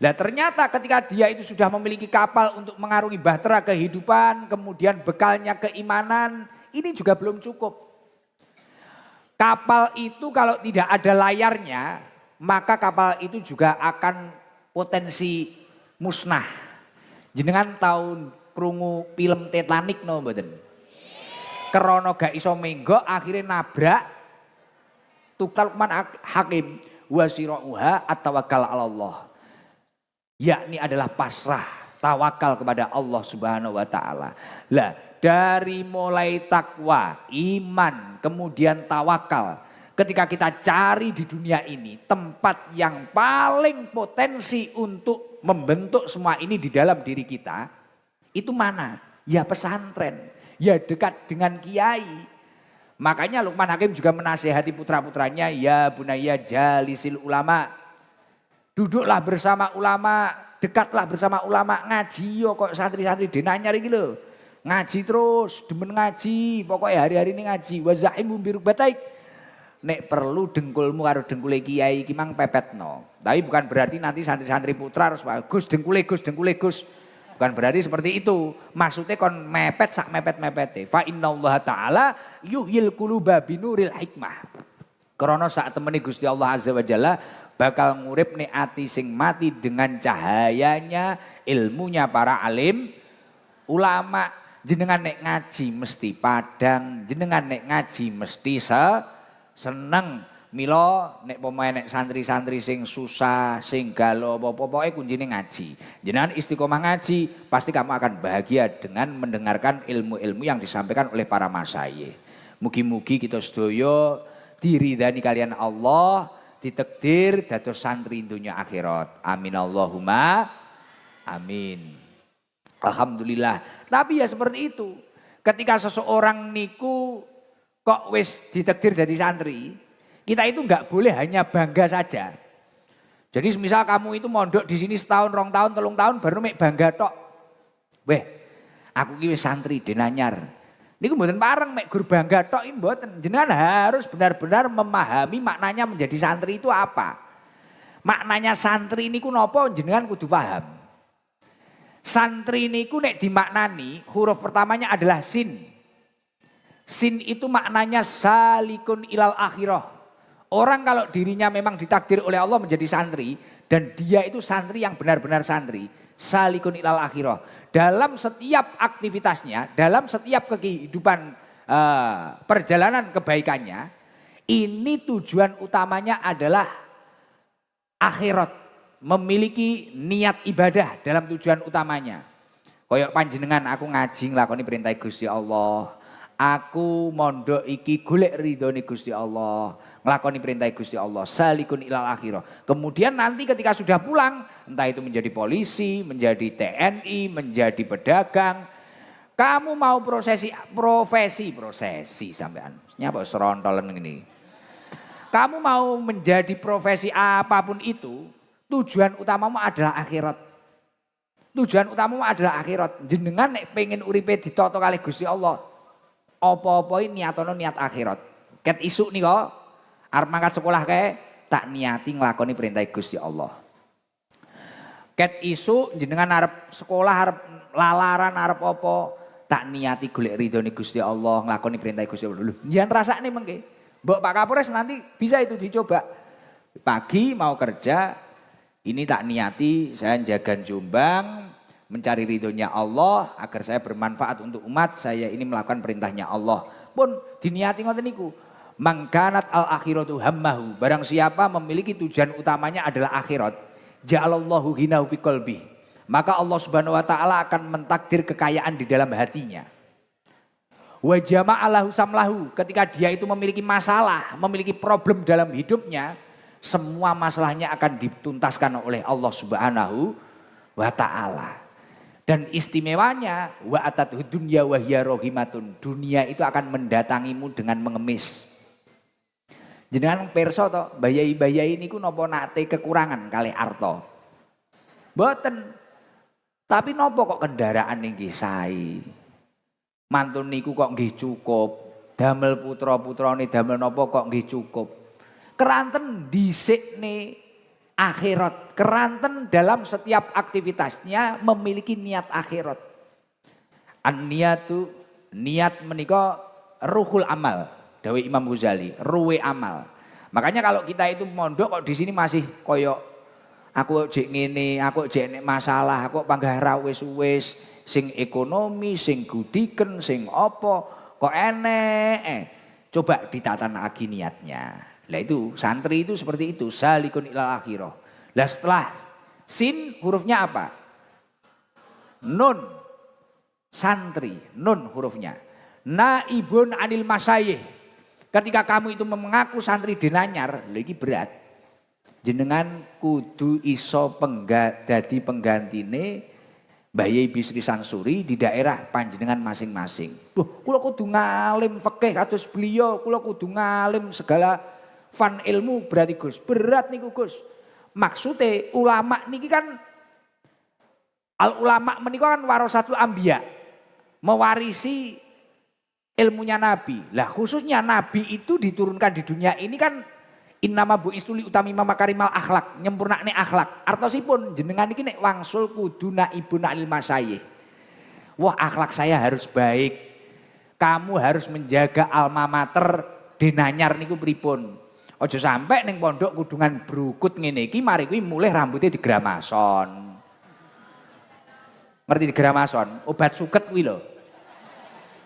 Lah ternyata ketika dia itu sudah memiliki kapal untuk mengarungi bahtera kehidupan, kemudian bekalnya keimanan, ini juga belum cukup. Kapal itu kalau tidak ada layarnya, maka kapal itu juga akan potensi musnah. Jenengan tahu krungu film Titanic no mboten? Kerono gak iso menggok akhirnya nabrak tukal Luqman Hakim. Wasirauha at-tawakkal 'ala Allah. Yakni adalah pasrah, tawakal kepada Allah Subhanahu wa taala. Lah, dari mulai takwa, iman, kemudian tawakal. Ketika kita cari di dunia ini tempat yang paling potensi untuk membentuk semua ini di dalam diri kita, itu mana? Ya pesantren, ya dekat dengan kiai. Makanya Luqman Hakim juga menasihati putra-putranya, ya bunaya jalisil ulama. Duduklah bersama ulama, dekatlah bersama ulama, ngaji yo kok santri-santri denanyar iki lho. Ngaji terus, demen ngaji, pokoknya hari-hari ini ngaji. Wa zahimu birubataik. Nek perlu dengkulmu karo dengkule kiai iki mang pepetno. Tapi bukan berarti nanti santri-santri putra harus Gus dengkule Gus dengkule Gus. Bukan berarti seperti itu. Maksudnya kon mepet sak mepet-mepete. Fa innallaha ta'ala yuhyil quluba binuril hikmah. Karena saat temani Gusti Allah Azza wa Jalla bakal ngurip nih ati sing mati dengan cahayanya ilmunya para alim ulama. Jenengan nek ngaji mesti padang, jenengan nek ngaji mesti seneng. Milo nek pemain nek santri-santri sing susah, sing galau, pokoke kuncine ngaji. Jenengan istiqomah ngaji, pasti kamu akan bahagia dengan mendengarkan ilmu-ilmu yang disampaikan oleh para masyayikh. Mugi-mugi kita sedaya diridani kalian Allah, ditakdir dados santri dunya akhirat. Amin Allahumma amin. Alhamdulillah. Tapi ya seperti itu. Ketika seseorang niku kok wis ditakdir dadi santri, kita itu nggak boleh hanya bangga saja. Jadi misal kamu itu mondok di sini setahun, 2 tahun, 3 tahun baru mek bangga tok. Weh, aku ki wis santri denanyar. Niku mboten pareng mek gur bangga tok iki mboten. Jenengan harus benar-benar memahami maknanya menjadi santri itu apa. Maknanya santri niku napa jenengan kudu paham. Santri niku nek dimaknani huruf pertamanya adalah sin. Sin itu maknanya salikun ilal akhirah. Orang kalau dirinya memang ditakdir oleh Allah menjadi santri dan dia itu santri yang benar-benar santri, salikun ilal akhirah. Dalam setiap aktivitasnya, dalam setiap kehidupan perjalanan kebaikannya, ini tujuan utamanya adalah akhirat. memiliki niat ibadah dalam tujuan utamanya. Koyok panjenengan aku ngaji nglakoni perintah Gusti Allah. Aku mondok iki golek ridhone Gusti Allah, nglakoni perintah Gusti Allah, salikun ilal akhirah. Kemudian nanti ketika sudah pulang, entah itu menjadi polisi, menjadi TNI, menjadi pedagang, kamu mau profesi sampean. Nyapa serontolen ini. Kamu mau menjadi profesi apapun itu, tujuan utamamu adalah akhirat. Tujuan utamamu adalah akhirat. Jenengan nek pengen uripe ditata kalih Gusti Allah, apa-apa niatono niat akhirat. Ket isuk nih kok, arep mangkat sekolah kae tak niati nglakoni perintah Gusti Allah. Ket isuk jenengan arep sekolah, arep lalaran, arep apa, tak niati golek ridhone Gusti Allah, nglakoni perintah Gusti Allah. Lho, njen rasane mengke. Mbok Pak Kapolres nanti bisa itu dicoba. Pagi mau kerja, ini tak niati saya jaga Jombang, mencari ridhonya Allah agar saya bermanfaat untuk umat, saya ini melakukan perintahnya Allah. Pun diniati ngoten niku. Mangkanat al akhiratu hammahu, barang siapa memiliki tujuan utamanya adalah akhirat, ja'alallahu ghinahu fi qalbi. Maka Allah Subhanahu wa taala akan mentakdir kekayaan di dalam hatinya. Wa jama'alahu samlahu, ketika dia itu memiliki masalah, memiliki problem dalam hidupnya, semua masalahnya akan dituntaskan oleh Allah Subhanahu wa taala. Dan istimewanya wa atatuh dunya wa hiya rohimatun, dunia itu akan mendatangimu dengan mengemis. Jenengan pirsa to, bayai-bayai niku napa nate kekurangan kalih arta? Mboten. Tapi napa kok kendaraan nggih sae? Mantun niku kok nggih cukup. Damel putra-putrane damel napa kok nggih cukup. Keranten dhisikne akhirat, keranten dalam setiap aktivitasnya memiliki niat akhirat. An-niyatu, niat menika ruhul amal, dawuh Imam Ghazali, ruwe amal. Makanya kalau kita itu mondok kok di sini masih koyok aku jek ngene, aku jek nek masalah, aku panggah ra wis-wis sing ekonomi, sing gudiken, sing apa kok enek. Coba ditata lagi niatnya. Lah itu santri itu seperti itu, salikun ilal akhirah. Lah setelah sin hurufnya apa? Nun. Santri, nun hurufnya. Naibun anil masyayikh. Ketika kamu itu mengaku santri denanyar, lagi berat. Jenengan kudu iso dadi penggantine Mbah Yai Bisri Sansuri di daerah panjenengan masing-masing. Duh, kula kudu ngalim fikih kados beliau, kula kudu ngalim segala fan ilmu berarti Gus. Berat niku Gus. Maksudnya ulama niki kan al ulama menika kan warasatul anbiya. Mewarisi ilmunya Nabi. Lah khususnya Nabi itu diturunkan di dunia ini kan innama bu'itsu li utamima makarimal akhlak, nyempurnakne akhlak. Artosipun jenengan iki nek wangsul kudu naibun anil masyayikh. Wah, akhlak saya harus baik. Kamu harus menjaga alma mater denanyar niku pripun. Aja sampai ning pondok kudungan brukut ngene iki mari kuwi mulih rambutnya digramason. Ngerti digramason? Obat suket kuwi lho.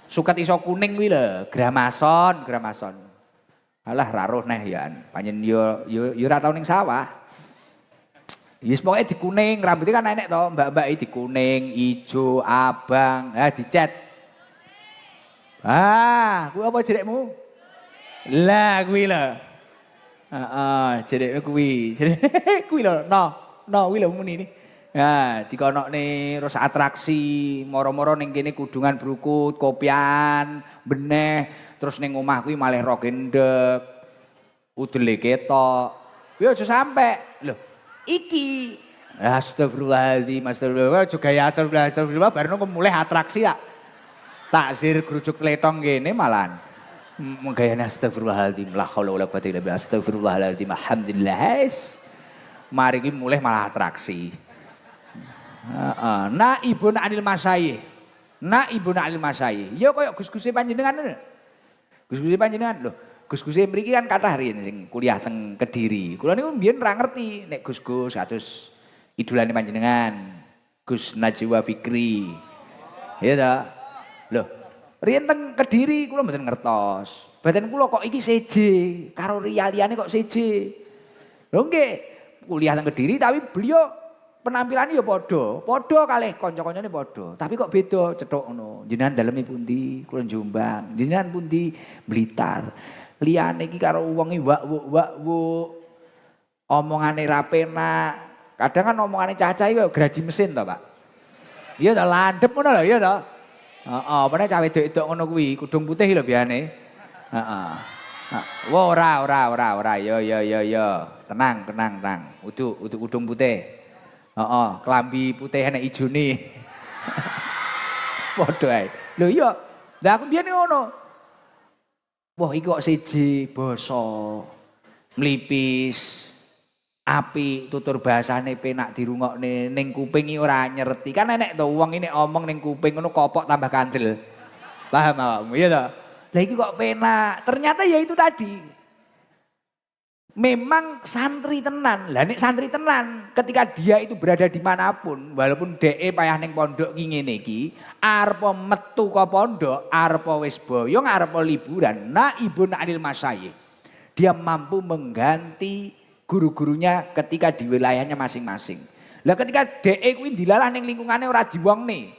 Suket iso kuning kuwi lho, gramason. Alah raruh neh ya, panjen yo ora tau ning sawah. Wis pokoke dikuning, rambutnya kan enek to, mbak-mbak iki dikuning, ijo, abang, dicet. Kuwi apa jerekmu? Lah kuwi lho. Heeh, jerekmu kuwi. Kuwi lho, no kuwi lho muni iki. Nah, dikonokne terus atraksi, moro-moro ning kene kudungan brukut, kopian, beneh. Terus ning omah kuwi malih rok endek, udele ketok. Kuwi aja sampe. Lho, iki astagfirullahaladzim, juga ya astagfirullah baru mulai atraksi ya. Takzir gerujuk tletong gini malahan. Menggayane astagfirullahaladzim, la haula wala quwata illa billah, astagfirullahaladzim, alhamdulillah. Mari ki mulai malah atraksi. Naibun anil masyayikh. Naibun anil masyayikh. Ya koyo gus-guse panjenengan. Gus-guse panjenengan lho. Gus-guse mriki kan kathah riyen sing kuliah teng Kediri. Kula niku mbiyen ra ngerti nek Gus-gus kados idolane panjenengan. Gus Najwa Fikri. Ya ta? Loh, riyen teng Kediri kula mboten ngertos. Badan kula kok iki seje karo liyane kok seje. Lho nggih, kuliah nang Kediri tapi beliau penampilannya ya podo kalih kanca-kancane podo. Tapi kok beda cetok ngono. Jenengan daleme pundi? Kula Jombang. Jenengan pundi? Blitar. Liyane iki karo wonge wak-wuk. Omongane ra penak. Kadang kan omongane cacah iki graji mesin to, Pak. Iya ta landhep ngono lho, iya ta. Heeh, apane cah wedok-wedok ngono kuwi, kudung putih lho biane. Heeh. Wah ora. Yo. Tenang. Udu kudung putih. Heeh, klambi putih enek ijone. Padha ae. Lho iya. Lah aku biyen ngono. Wah, iki kok siji basa mlipis. Api tutur bahasane penak dirungokne ning kuping iki ora nyereti. Kan enek to wong ini omong ning kuping ngono kopok tambah kandel. Paham awakmu iya to? Lah iki kok penak. Ternyata ya itu tadi. Memang santri tenan. Lah nek santri tenan ketika dia itu berada dimanapun walaupun dhek payah ning pondok ki ngene iki arepa metu ka pondok arepa wis boyo arepa liburan naibun anil masyayikh. Dia mampu mengganti guru-gurunya ketika di wilayahnya masing-masing. Lah ketika dhek kuwi dilalah ning lingkungane ora diwongne.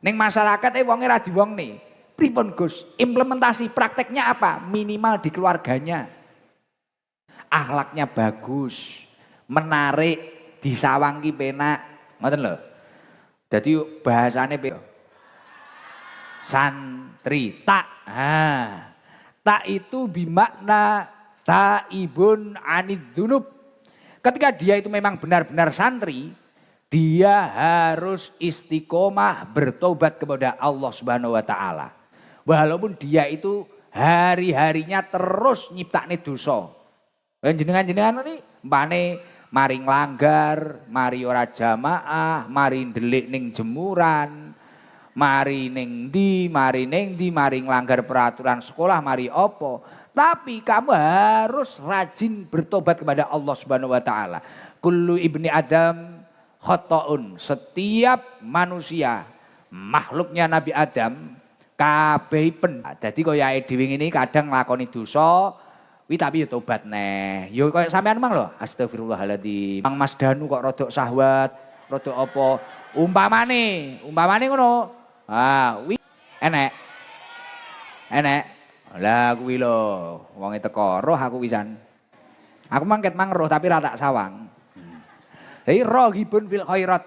Ning masyarakat wonge ora diwongne. Pripun Gus? Implementasi prakteknya apa? Minimal di keluarganya. Akhlaknya bagus, menarik, disawangki penak. Ngoten lho. Dadi bahasane santri tak. Tak itu bimakna taibun anid dzunub. Ketika dia itu memang benar-benar santri, dia harus istiqomah bertobat kepada Allah Subhanahu wa taala. Walaupun dia itu hari-harinya terus nyiptakne dosa. Jenengan-jenengan ini mbane mari nglanggar, mari ora jamaah, mari ndelik ning jemuran, mari ning ndi, mari nglanggar peraturan sekolah, mari opo. Tapi kamu harus rajin bertobat kepada Allah Subhanahu wa taala. Kullu ibni Adam khotoun. Setiap manusia, makhluknya Nabi Adam kabeh pen. Dadi kaya dhewe ngene kadang nglakoni dosa tapi ya tobat neh. Yo koyo sampean mang lho, astagfirullahaladzim. Mang Mas Danu kok rodok syahwat, rodok apa? Umpamane ngono. Enek. Lah kuwi lho, wonge teko roh aku pisan. Aku mangket mang roh tapi ra tak sawang. Hei rohibun fil khairat.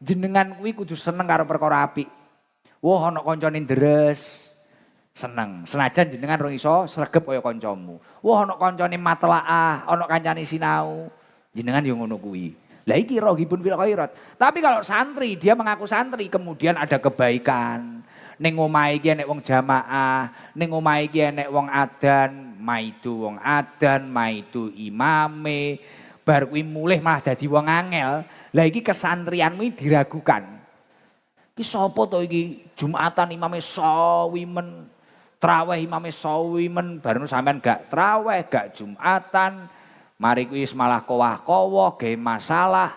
Jenengan kuwi kudu seneng karo perkara apik. Wah ana kancane ndres. Seneng, senajan jenengan rong iso sregep kaya kancamu. Wah ana kancane matlaah, ana kancane sinau. Jenengan yo ngono kuwi. Lah iki rohibun fil khairat. Tapi kalau santri, dia mengaku santri kemudian ada kebaikan. Ning omahe iki enek wong jamaah, ning omahe iki enek wong adan, maidu wong adan, maidu imame. Bar kuwi mulih malah dadi wong angel. Lah iki kesantrianmu diragukan. Iki sapa to iki? Jumatan imame sawimen. Traweh imame sawimen, bareng sampean gak traweh, gak Jumatan, mari kuwi malah kowah-kowah, ge masalah,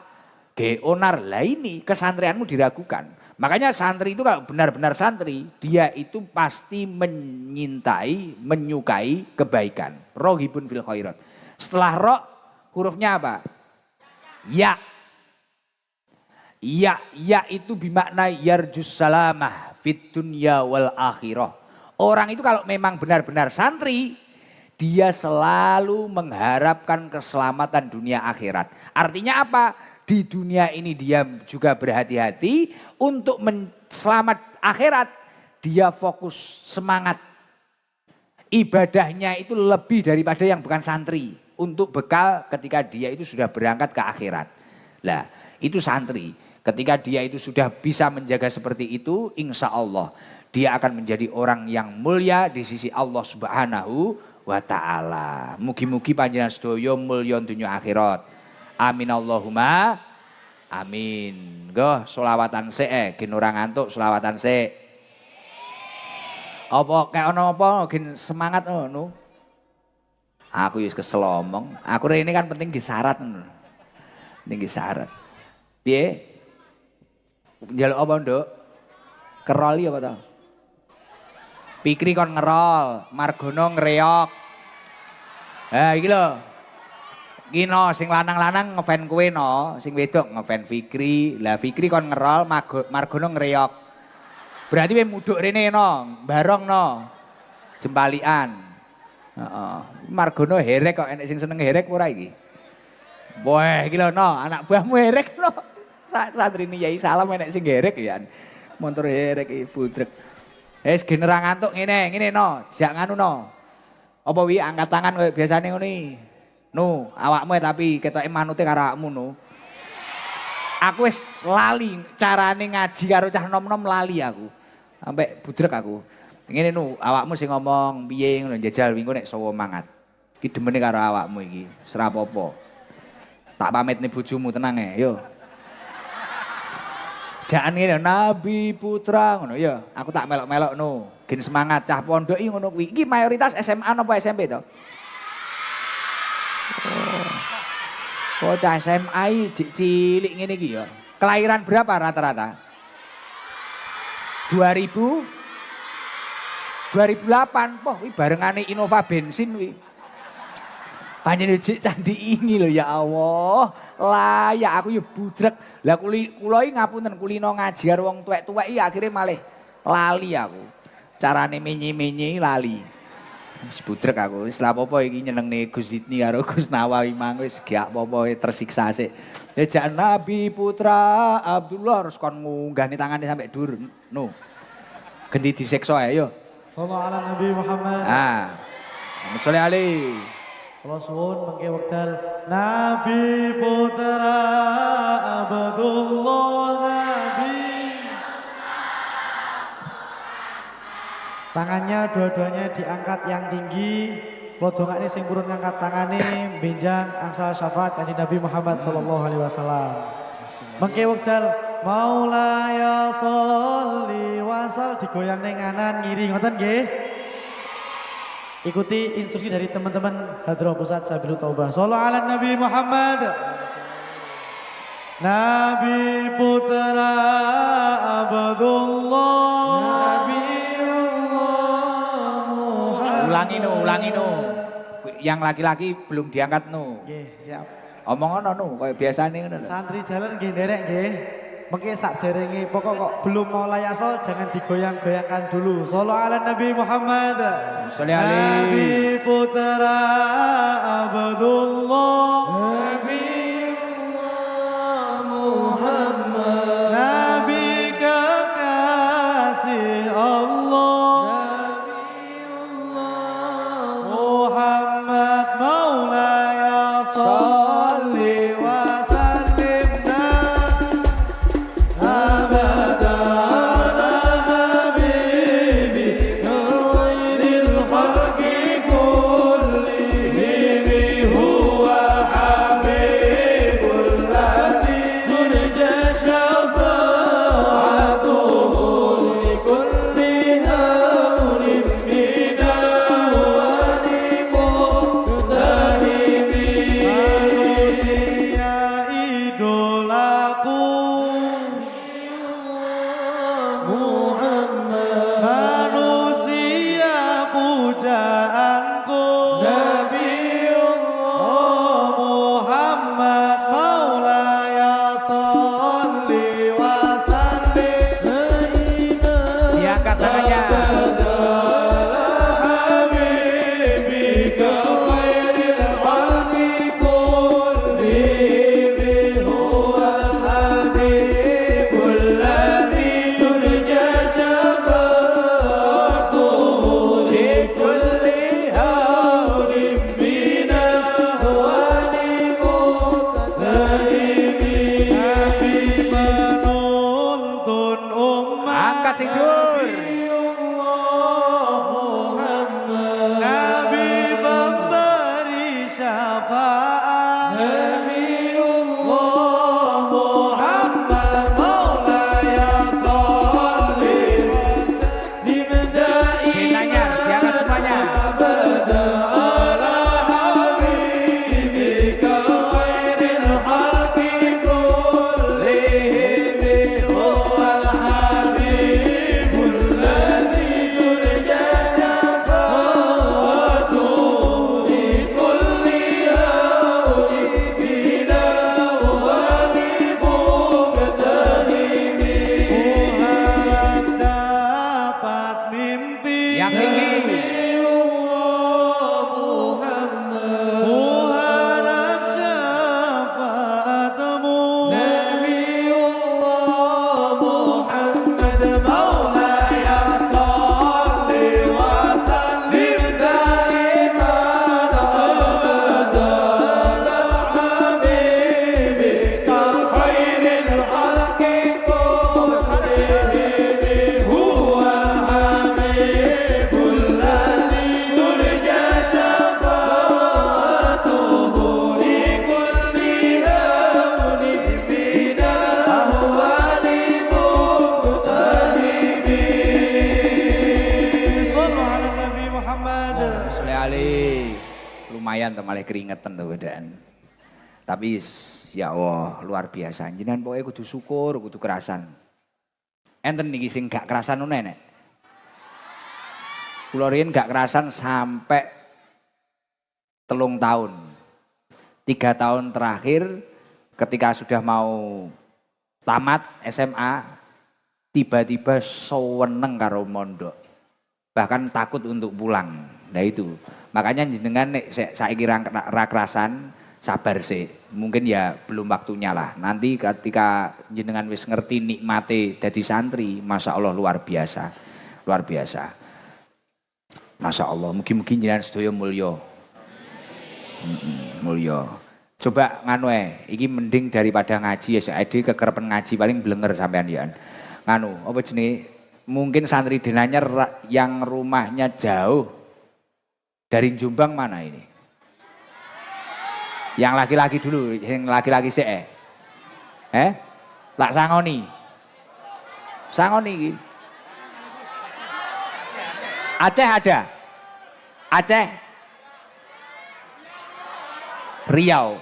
ge onar. Lah ini kesantrianmu diragukan. Makanya santri itu kalau benar-benar santri, dia itu pasti menyintai, menyukai kebaikan. Rohibun fil khairat. Setelah roh, hurufnya apa? Ya. Ya itu bimakna yarjus salamah fit dunya wal akhirah. Orang itu kalau memang benar-benar santri, dia selalu mengharapkan keselamatan dunia akhirat. Artinya apa? Di dunia ini dia juga berhati-hati untuk selamat akhirat. Dia fokus semangat. Ibadahnya itu lebih daripada yang bukan santri. Untuk bekal ketika dia itu sudah berangkat ke akhirat. Lah itu santri. Ketika dia itu sudah bisa menjaga seperti itu, insya Allah dia akan menjadi orang yang mulia di sisi Allah Subhanahu wa taala. Mugi-mugi panjenengan sedaya mulya dunya akhirat. Amin Allahumma amin. Nggo selawatan sik gen ora ngantuk selawatan sik. Apa kayak ono apa gen semangat ngono. Aku wis kesel omong. Aku rene kan penting di syarat ngono. Penting di syarat. Piye? Njaluk apa, Nduk? Keroli apa to? Pikri kon ngerol, Margono ngreok. Iki lho. Iki no sing lanang-lanang ngefan kowe no, sing wedok ngefan Fikri. Lah Fikri kon ngerol, Margono ngreok. Berarti kowe mudhuk rene no, barong no. Jempalian. Heeh. Margono herek kok enek sing seneng herek ora iki? Wah, iki lho no, anak buahmu herek no. Santrine Yai Salam enek sing herek ya. Montor herek iki budrek. Wis generang ngantuk ngene no, jak nganu no. Apa wi angkat tangan koyo biasane ngono iki. No, awakmu tapi ketoke manute karo awakmu no. Aku wis lali carane ngaji karo cah nom-nom lali aku. Sampai budrek aku. Ngene no, awakmu sing ngomong piye ngono njajal wingi nek sawo mangat. Iki demene karo awakmu iki, ora apa-apa. Tak pamit nih bojomu tenang yo. Jangan ngene Nabi Putra ngono ya. Aku tak melok-melok no. Gen semangat cah pondok iki ngono kuwi. Iki mayoritas SMA napa SMP to? Bocah SMA cilik ngene iki ya. Kelahiran berapa rata-rata? 2008. Poh kuwi barengane Innova bensin kuwi. Panjenengan cik candi ini loh ya Allah. Layak aku ya budrek. Lah kula iki ngapunten kulino ngaji karo wong tuwek-tuwek iki akhire malih lali aku. Carane menye-menye lali. Wis budrek aku, wis lha apa iki nyenengne Gus Zidni karo Gus Nawawi mang wis gak apa-apa tersiksa sik. Ejak Nabi Putra Abdullah harus kon ngunggahne tangane sampai dur. No. Ganti disiksa ae yo. Sallallahu ala Nabi Muhammad. Ah. Sholli alaihi. Allah suwun mengke wekdal Nabi Putra Abdullah Nabi. Tangannya dua-duanya diangkat yang tinggi. Kalau dongaknya sing purun ngangkat tangane benjang angsal syafaat kanjeng Nabi Muhammad sallallahu alaihi wasallam. Mengke wekdal Maulaya sholli wasal digoyang ning kanan ngiri ngoten nggih. Ikuti instruksi dari teman-teman Hadroh Pusat Sabilu Taubah. Shallallahu ala Nabi Muhammad. Nabi Putra Abdullah. Ulangi no. Yang laki-laki belum diangkat no. Nggih, siap. Omong ono no, kayak biasane ngono. Santri jalan nggih nderek nggih. Mengki sakderenge pokok kok belum mau layasol jangan digoyang-goyangkan dulu. Shallallahu ala Nabi Muhammad. Sholli alaihi. Nabi Putra Abdullah. Nabi Muhammad. Nabi kekasih Allah. Muhammad Maulaya sholli wa sallim abada ala habibi khairil khalqi kullihim huwa habibul ladzi turja syafa'atuhu li kulli hawlin Diangkat tangannya. Kulli Sule Ali. Lumayan tuh malah keringetan tuh bedaan. Tapi ya Allah luar biasa. Jenengan pokoknya kudu syukur, kudu kerasan. Enten niki sing gak kerasan ngono nek. Kula riyen gak kerasan sampai 3 tahun. 3 tahun terakhir ketika sudah mau tamat SMA, tiba-tiba seweneng karo mondok. Bahkan takut untuk pulang. Nah itu. Makanya jenengan nek saiki ra kerasan, sabar sih. Mungkin ya belum waktunya lah. Nanti ketika jenengan wis ngerti nikmate dadi santri, Masya Allah luar biasa. Luar biasa. Masya Allah, mugi-mugi jenengan sedaya mulya. Mulya. Coba nganu iki mending daripada ngaji ya ade kekerepen ngaji paling blenger sampean ya. Nganu, apa jenenge? Mungkin santri Denanyar yang rumahnya jauh dari Jombang mana ini? Yang laki-laki dulu, yang laki-laki sih Lak Sangoni. Sangoni iki. Aceh ada? Aceh? Riau.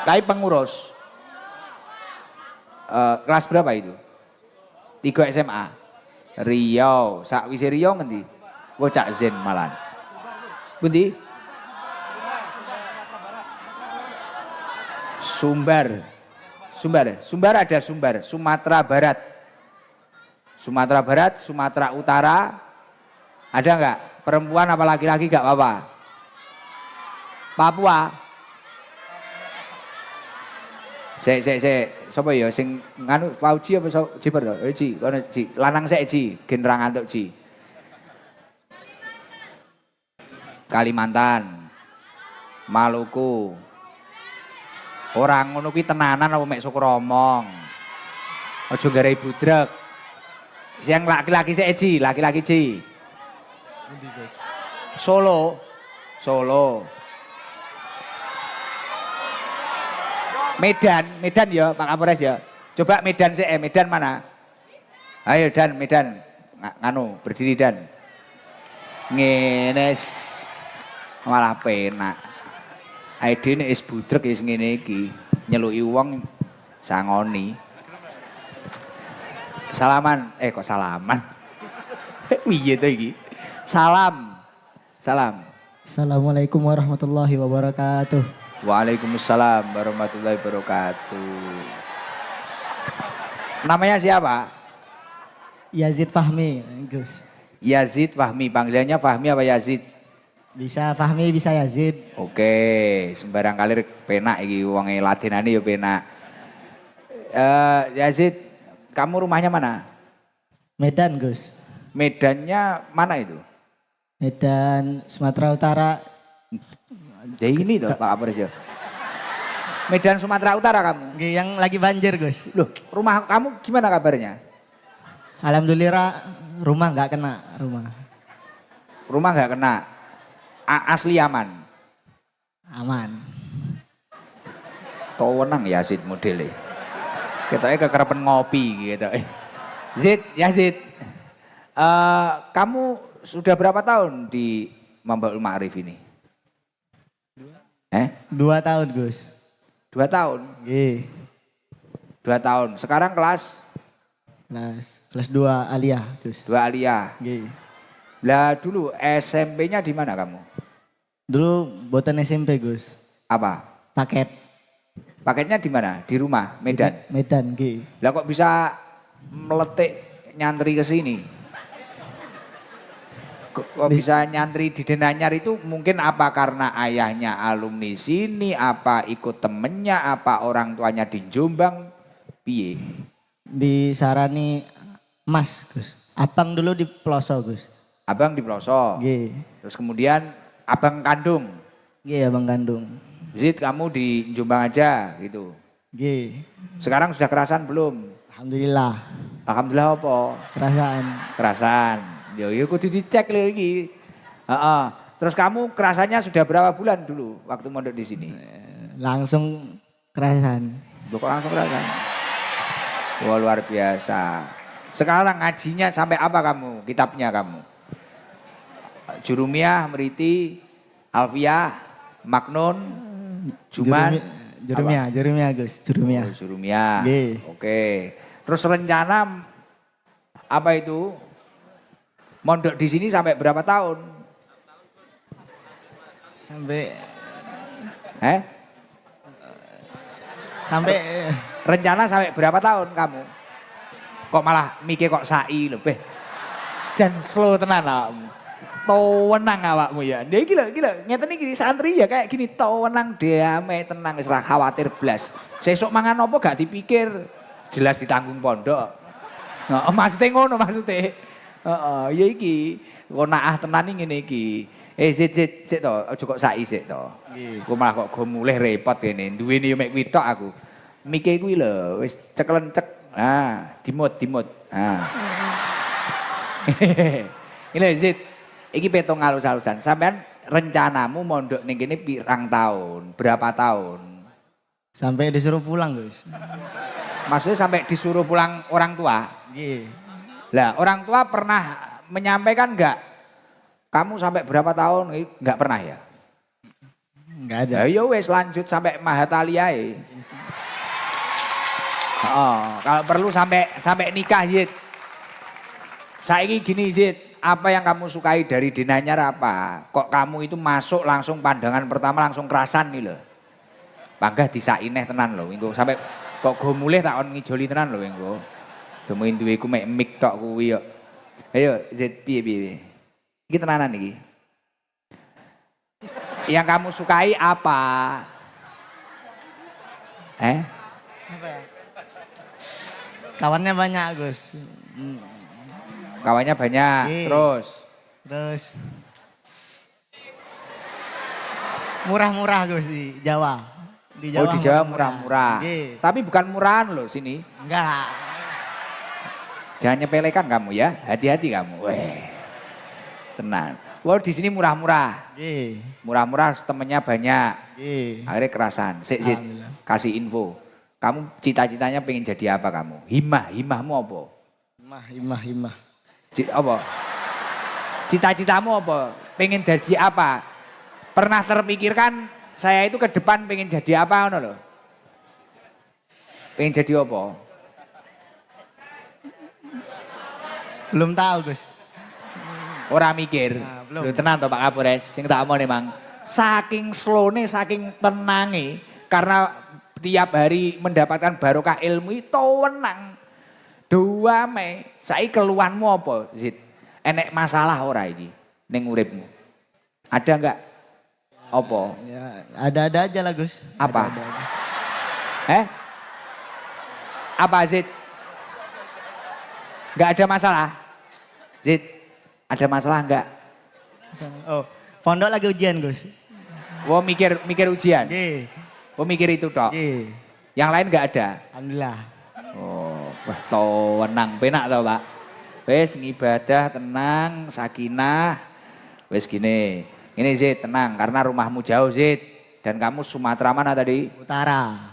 Tapi pengurus. Kelas berapa itu? 3 SMA. Riau. Sakwise Riau ngendi? Kok Cak Zen malan. Pundi? Sumbar. Ada Sumbar. Sumatera Barat. Sumatera Barat, Sumatera Utara. Ada enggak? Perempuan apa laki-laki enggak apa-apa? Papua. Sapa ya sing nganu Pauji apa Jiber to? Ji, kono Ji. Lanang sik Ji, gen ra ngantuk Ji. Kalimantan. Maluku. Orang ngono kuwi tenanan apa mek syukur omong. Aja garai budrek. Sing laki-laki sik Ji, laki-laki Ji. Solo. Medan ya Pak Kapolres ya. Coba Medan sih, Medan mana? Ayo Medan. Nganu, berdiri Dan. Ngene malah penak. Aidene is budrek is ngene iki. Nyeluki wong sangoni. Salaman, kok salaman? Piye to iki? Salam. Assalamualaikum warahmatullahi wabarakatuh. Waalaikumsalam warahmatullahi wabarakatuh. Namanya siapa? Yazid Fahmi, Gus. Yazid Fahmi, panggilannya Fahmi apa Yazid? Bisa Fahmi, bisa Yazid. Oke, sembarang kali penak iki wonge ladinane ya penak. Yazid, kamu rumahnya mana? Medan, Gus. Medannya mana itu? Medan, Sumatera Utara. Ya ini toh Pak Kapolres ya. Medan Sumatera Utara kamu? Yang lagi banjir, Gus. Loh, rumah kamu gimana kabarnya? Alhamdulillah rumah nggak kena, Rumah nggak kena. Asli aman. Aman. Tawenang ya Zid modelnya. Ketoknya kekerepen ngopi gitu. Zid. Kamu sudah berapa tahun di Mambaul Ma'arif ini? 2 tahun, Gus. 2 tahun? Iya. 2 tahun. Sekarang kelas 2 aliyah, Gus. 2 aliyah. Iya. Lah dulu SMP-nya di mana kamu? Dulu botan SMP, Gus. Apa? Paket. Paketnya di mana? Di rumah, Medan. Medan, iya. Lah kok bisa meletik nyantri ke sini? Kok bisa nyantri di Denanyar itu mungkin apa karena ayahnya alumni sini, apa ikut temennya, apa orang tuanya di Jombang, piye? Disarani Mas, Gus. Abang dulu di Pelosok, Gus. Abang di Pelosok. Nggih. Terus kemudian abang kandung. Nggih, abang kandung. Zid kamu di Jombang aja gitu. Nggih. Sekarang sudah kerasan belum? Alhamdulillah. Alhamdulillah apa? Kerasan. Yo kudu dicek lho iki. Heeh. Terus kamu kerasannya sudah berapa bulan dulu waktu mondok di sini? Langsung kerasan. Kok langsung kerasan? Wah luar biasa. Sekarang ngajinya sampai apa kamu? Kitabnya kamu? Jurumiyah, Meriti, Alfiah, Maknun, Juman. Jurumiyah Gus, Jurumiyah. Oh, Jurumiyah. Nggih. Oke. Terus rencana apa itu? Mondok di sini sampai berapa tahun? Sampai Rencana sampai berapa tahun kamu? Kok malah mikir kok sai lho, Beh. Jan slow tenan awakmu. Tenang awakmu ya. Dia gila, ngeten iki santri ya kayak gini tenang damai tenang wis ora khawatir blas. Sesuk mangan apa gak dipikir, jelas ditanggung pondok. Heeh, maksudnya ngono maksudnya. Heeh, ya iki naah tenan ngene iki. Sik to, aja kok sai sik to. Ku malah kok go mulih repot kene. Duweni yo mek kuwi tok aku. Mikir kuwi lho, wis ceklencek. Nah, dimut. Nah. Ini Zid, iki petong halus-halusan. Sampean rencanamu mondok ning kene pirang tahun? Berapa tahun? sampai disuruh pulang, Gus. Maksudnya sampai disuruh pulang orang tua? Nggih. Lah, orang tua pernah menyampaikan enggak? Kamu sampai berapa tahun? Enggak pernah ya? Enggak ada. Ya wes lanjut sampai mahataliae. Oh, kalau perlu sampai nikah Zid. Saiki gini Zid, apa yang kamu sukai dari Denanyar apa? Kok kamu itu masuk langsung pandangan pertama langsung kerasan nih loh. Panggah disaineh tenan loh, engko sampai kok go mulih tak on ngijoli tenan loh engko. Demuin duwe ku mek mik tok kuwi yo. Ayo Zid piye. Iki tenanan iki. Yang kamu sukai apa? Apa ya? Kawannya banyak, Gus. Kawannya banyak, Terus murah-murah, Gus, di Jawa. Di Jawa, di Jawa murah-murah. Tapi bukan murahan loh sini. Enggak. Jangan nyepelekan kamu ya, hati-hati kamu. Weh, tenang. Wah di sini murah-murah. Murah-murah temennya banyak. Akhirnya kerasan. Sik, kasih info. Kamu cita-citanya pengen jadi apa kamu? Himahmu apa? Himah. Apa? Cita-citamu apa? Pengen jadi apa? Pernah terpikirkan saya itu ke depan pengen jadi apa ngono lho? Pengen jadi apa? Belum tahu, Gus. Ora mikir. Belum. Lho tenan to Pak Kapolres, sing tak omong emang. Saking slowne, saking tenange karena tiap hari mendapatkan barokah ilmu itu tenang. Dua Mei, saiki keluhanmu apa, Zid? Enek masalah ora iki ning uripmu? Ada enggak? Apa? Ya, ada-ada aja lah, Gus. Apa? Ada-ada. Apa Zid? Enggak ada masalah? Zid, ada masalah enggak? Oh, pondok lagi ujian, Gus. Oh mikir ujian? Nggih. Oh mikir itu tok? Nggih. Yang lain enggak ada? Alhamdulillah. Oh, wah tenang, penak tau Pak. Wes ngibadah tenang, sakinah. Wes gini, ini Zid tenang karena rumahmu jauh Zid. Dan kamu Sumatera mana tadi?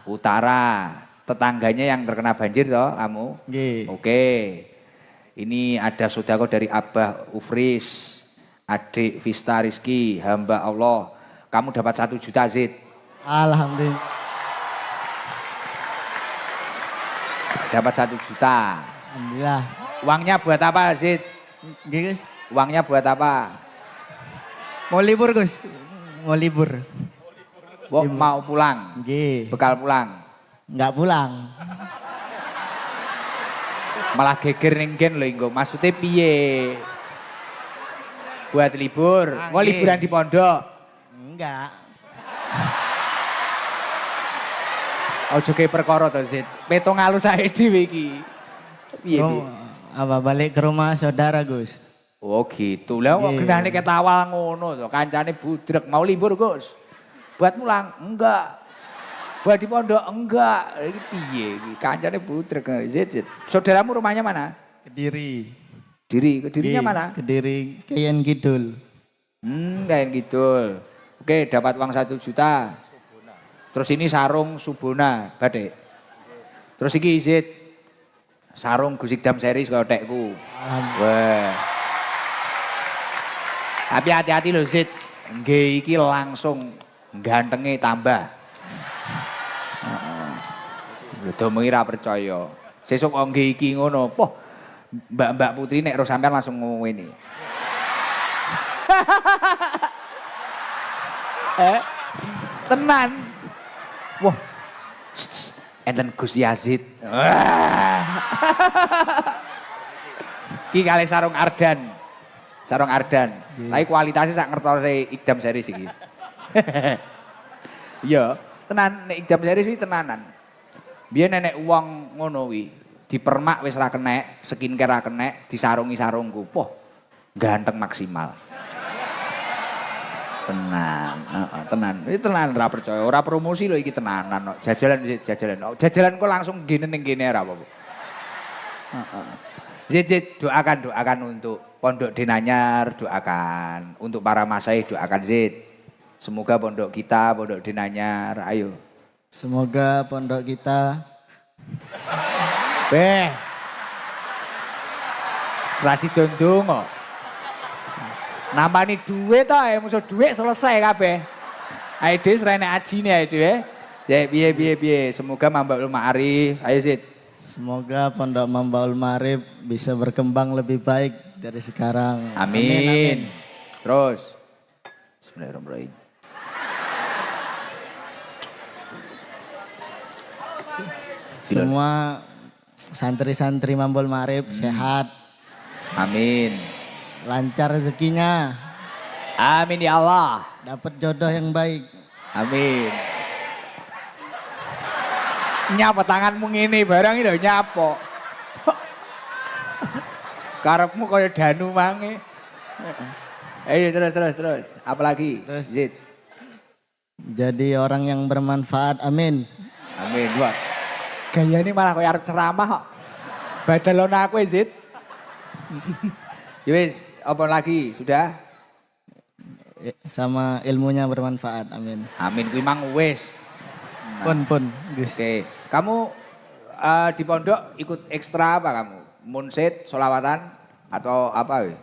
Utara. Tetangganya yang terkena banjir toh kamu? Nggih. Oke. Ini ada sodako dari Abah Ufris, adik Vista Rizky, hamba Allah. Kamu dapat 1 juta Zid. Alhamdulillah. Dapat 1 juta. Alhamdulillah. Uangnya buat apa Zid? Nggih, Gus. Uangnya buat apa? Mau libur, Gus. Mau libur. Mau pulang? Nggih. Bekal pulang? Enggak pulang. Malah geger ningen lho Inggo. Maksudnya piye? Buat libur? Mau liburan di pondok? Enggak. Ojo ke perkara to Zid. Petong alus ae dhewe iki. Piye? Apa balik ke rumah saudara, Gus? Oh gitu. Lah kok gendane ketawal ngono to. Kancane budrek mau libur, Gus. Buat pulang? Enggak. Buat di pondok? Enggak. Iki piye iki? Kancane budrek Zid. Saudaramu rumahnya mana? Kediri. Kedirinya mana? Kediri, Kayan Kidul. Kayan Kidul. Oke, dapat uang 1 juta. Terus ini sarung Subona, Badek. Terus iki Zid, sarung Gusikdam series kaya tekku. Wah. Tapi hati-hati lho Zid. Nggih iki langsung gantenge tambah. Heeh. Lho domengi ra percaya. Sesuk kok nggih iki ngono. Poh Mbak Putri nek ro sampean langsung ngomong ini. Tenan. Wah. Enten Gus Yazid. Ki kali sarung Ardan. Sarung Ardan. Tapi kualitasnya sak ngertose Idam series iki. Iya, tenan nek Idam series iki tenanan. Biyen nenek uang ngono kuwi, dipermak wis ra kenek, skincare ra kenek, disarungi-sarungku. Poh, ganteng maksimal. Tenan, tenan. Ini tenan ra percaya, ora promosi lho iki tenanan. Jajalan jajalan. Jajalan kok langsung gini ning kene ra apa-apa. Zid, doakan untuk Pondok Denanyar, doakan. Untuk para masyayikh doakan Zid. Semoga pondok kita, Pondok Denanyar, ayo. Semoga pondok kita. Beh. Serasi dondongo. Nambani duit toh, musuh duit selesai kabeh. Ayo dhewe srene ajine ayo dhewe. Ya piye. Semoga Mambaul Ma'arif. Ayo Zid. Semoga pondok Mambaul Ma'arif bisa berkembang lebih baik dari sekarang. Amin. Terus. Bismillahirrahmanirrahim. Semua santri-santri Mambaul Ma'arif sehat. Amin. Lancar rezekinya. Amin ya Allah. Dapat jodoh yang baik. Amin. Nyapa tanganmu ngene barang iki lho nyapo. Karepmu kaya danu mange. Ayo terus. Apalagi? Terus. Zid. Jadi orang yang bermanfaat. Amin. Amin. Wah. Gaya ini malah kaya arep ceramah kok. Badalona aku Zid. Yowis, apa lagi? Sudah? Sama ilmunya bermanfaat. Amin. Amin kuwi mang wis. Pun, Gus. Oke, kamu di pondok ikut ekstra apa kamu? Munsid, solawatan, atau apa?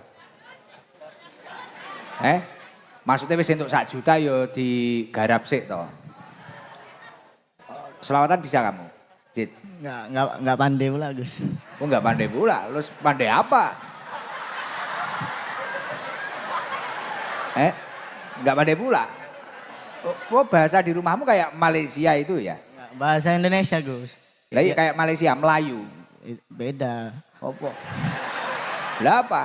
Maksudnya wis entuk 1 juta yo digarap sik toh. Selawatan bisa kamu? Cid. Enggak pandai pula, Gus. Oh enggak pandai pula, lu pandai apa? Enggak pandai pula? Oh bahasa di rumahmu kayak Malaysia itu ya? Bahasa Indonesia, Gus. Lah iya kayak Malaysia, Melayu. Beda. Apa? Lah apa?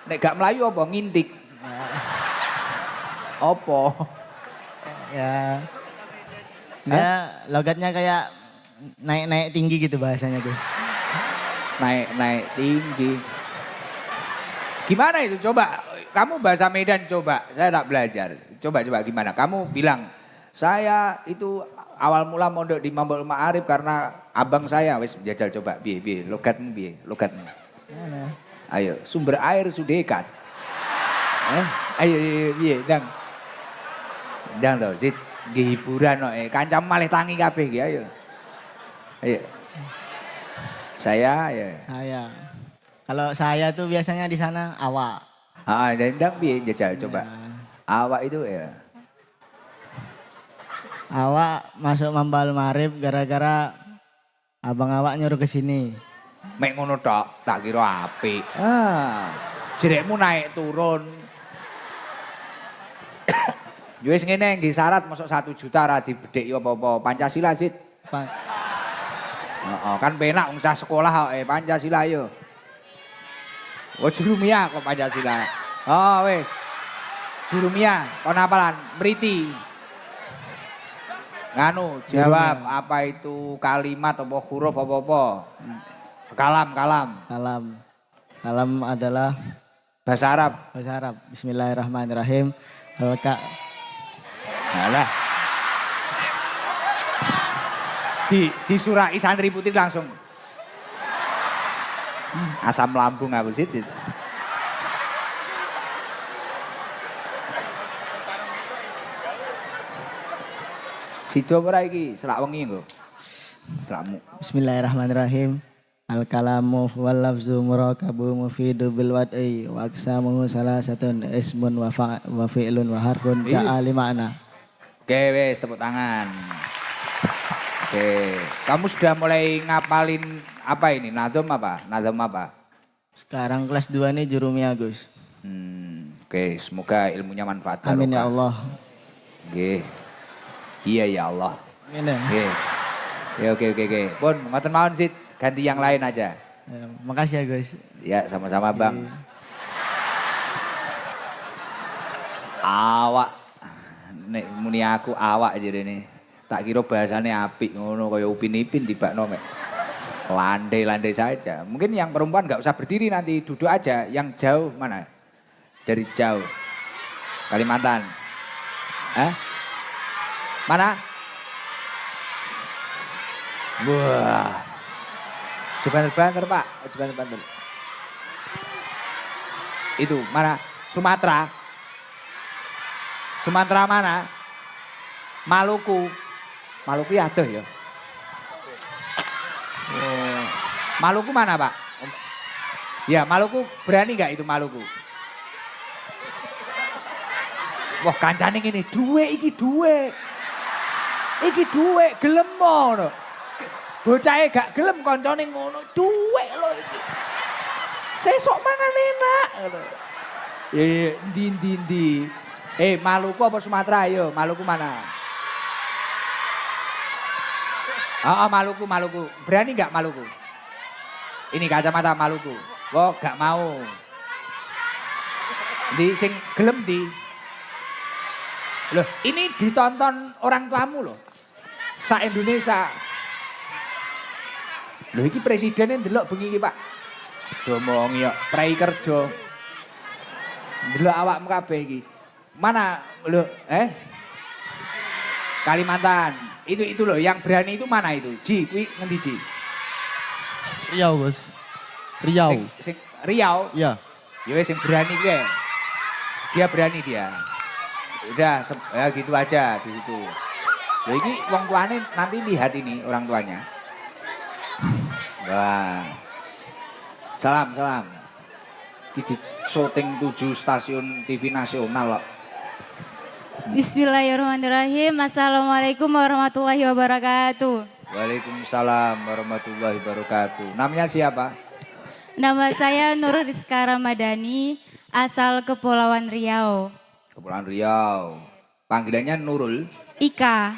Nek gak Melayu apa? Ngintik. Apa? Ya. Ya, logatnya kayak naik-naik tinggi gitu bahasanya, Gus. Naik tinggi. Gimana itu? Coba, kamu bahasa Medan coba. Saya tak belajar. Coba gimana? Kamu bilang, saya itu awal mula mondok di Mambaul Ma'arif karena abang saya. Wes jajal coba, biye, logatmu. Ayo, sumber air sudekat. Ayo, biye, Dang tau, Zid, hiburan no, kancam malih tangi kabeh iki, ayo. Saya. Kalau saya tuh biasanya di sana awak. Dang piye jajal coba. Awak itu ya. Awak masuk Mambaul Ma'arif gara-gara abang awak nyuruh ke sini. Mek ngono tok, tak kira apik. Jerekmu naik turun. Yo wis ngene nggih syarat masuk 1 juta ra dibedheki apa-apa. Pancasila Zid. Kan penak wong sekolah kok Pancasila yo. Oh Jurumiyah kok Pancasila. Oh wis. Jurumiyah kon apalan mriti. Nganu jawab apa itu kalimat apa huruf apa-apa. Kalam. Kalam adalah Bahasa Arab. Bismillahirrahmanirrahim. Alah. Disurai santri putih langsung. Asam lambung aku sih. Sido ora iki, selak wengi nggo. Selakmu. Bismillahirrahmanirrahim. Al-kalamu wal lafzu murakabu mufidu bil wad'i wa aqsamuhu salasatun ismun wa fi'lun wa harfun ka'ali ma'na. Oke wes tepuk tangan. Oke, kamu sudah mulai ngapalin apa ini? Nadom apa? Nadom apa? Sekarang kelas 2 nih jurumiyah Gus. Oke, semoga ilmunya manfaat. Amin ya Allah. Oke. Iya ya Allah. Amin ya. Oke. Ya oke. Pun ngoten mawon sih, ganti yang lain aja. Ya, makasih ya Gus. Ya, sama-sama Bang. Awak. Nek muni aku awak jarene. Tak kira bahasane apik ngono kaya upin-ipin tibakno mek. Landai-landai saja. Mungkin yang perempuan nggak usah berdiri nanti duduk aja. Yang jauh mana? Dari jauh. Kalimantan. Mana? Wah. Coba banter Pak. Coba banter. Itu mana? Sumatera. Sumatera mana? Maluku. Maluku ya aduh ya. Oh. Maluku mana Pak? Ya Maluku berani nggak itu Maluku? Wah kancane ngene, iki duwe. Iki duwe gelem ngono. Bocahe gak gelem koncone ngono, duwe lho iki. Sesuk mangan enak ngono. Ndi. Maluku apa Sumatera ayo? Maluku mana? Maluku. Berani nggak Maluku? Ini kacamata Maluku. Wah, gak mau. Di sing gelem di. Loh, ini ditonton orang tuamu loh. Sa-Indonesia. Loh, iki presidennya ndelok bengi iki, Pak. Domongi yo, prei kerja. Ndelok awakmu kabeh iki. Mana loh, Kalimantan. Itu loh, yang berani itu mana itu? Ji, kuwi ngendi Ji? Riau, Gus. Riau. Sing Riau? Iya. Ya wis sing berani gue. Dia berani dia. Udah, ya gitu aja di situ. Jadi ini wong tuane nanti lihat ini orang tuanya. Wah. Salam. Iki syuting 7 stasiun TV nasional loh. Bismillahirrahmanirrahim. Assalamualaikum warahmatullahi wabarakatuh. Waalaikumsalam warahmatullahi wabarakatuh. Namanya siapa? Nama saya Nur Rizka Ramadhani, asal Kepulauan Riau. Kepulauan Riau. Panggilannya Nurul? Ika.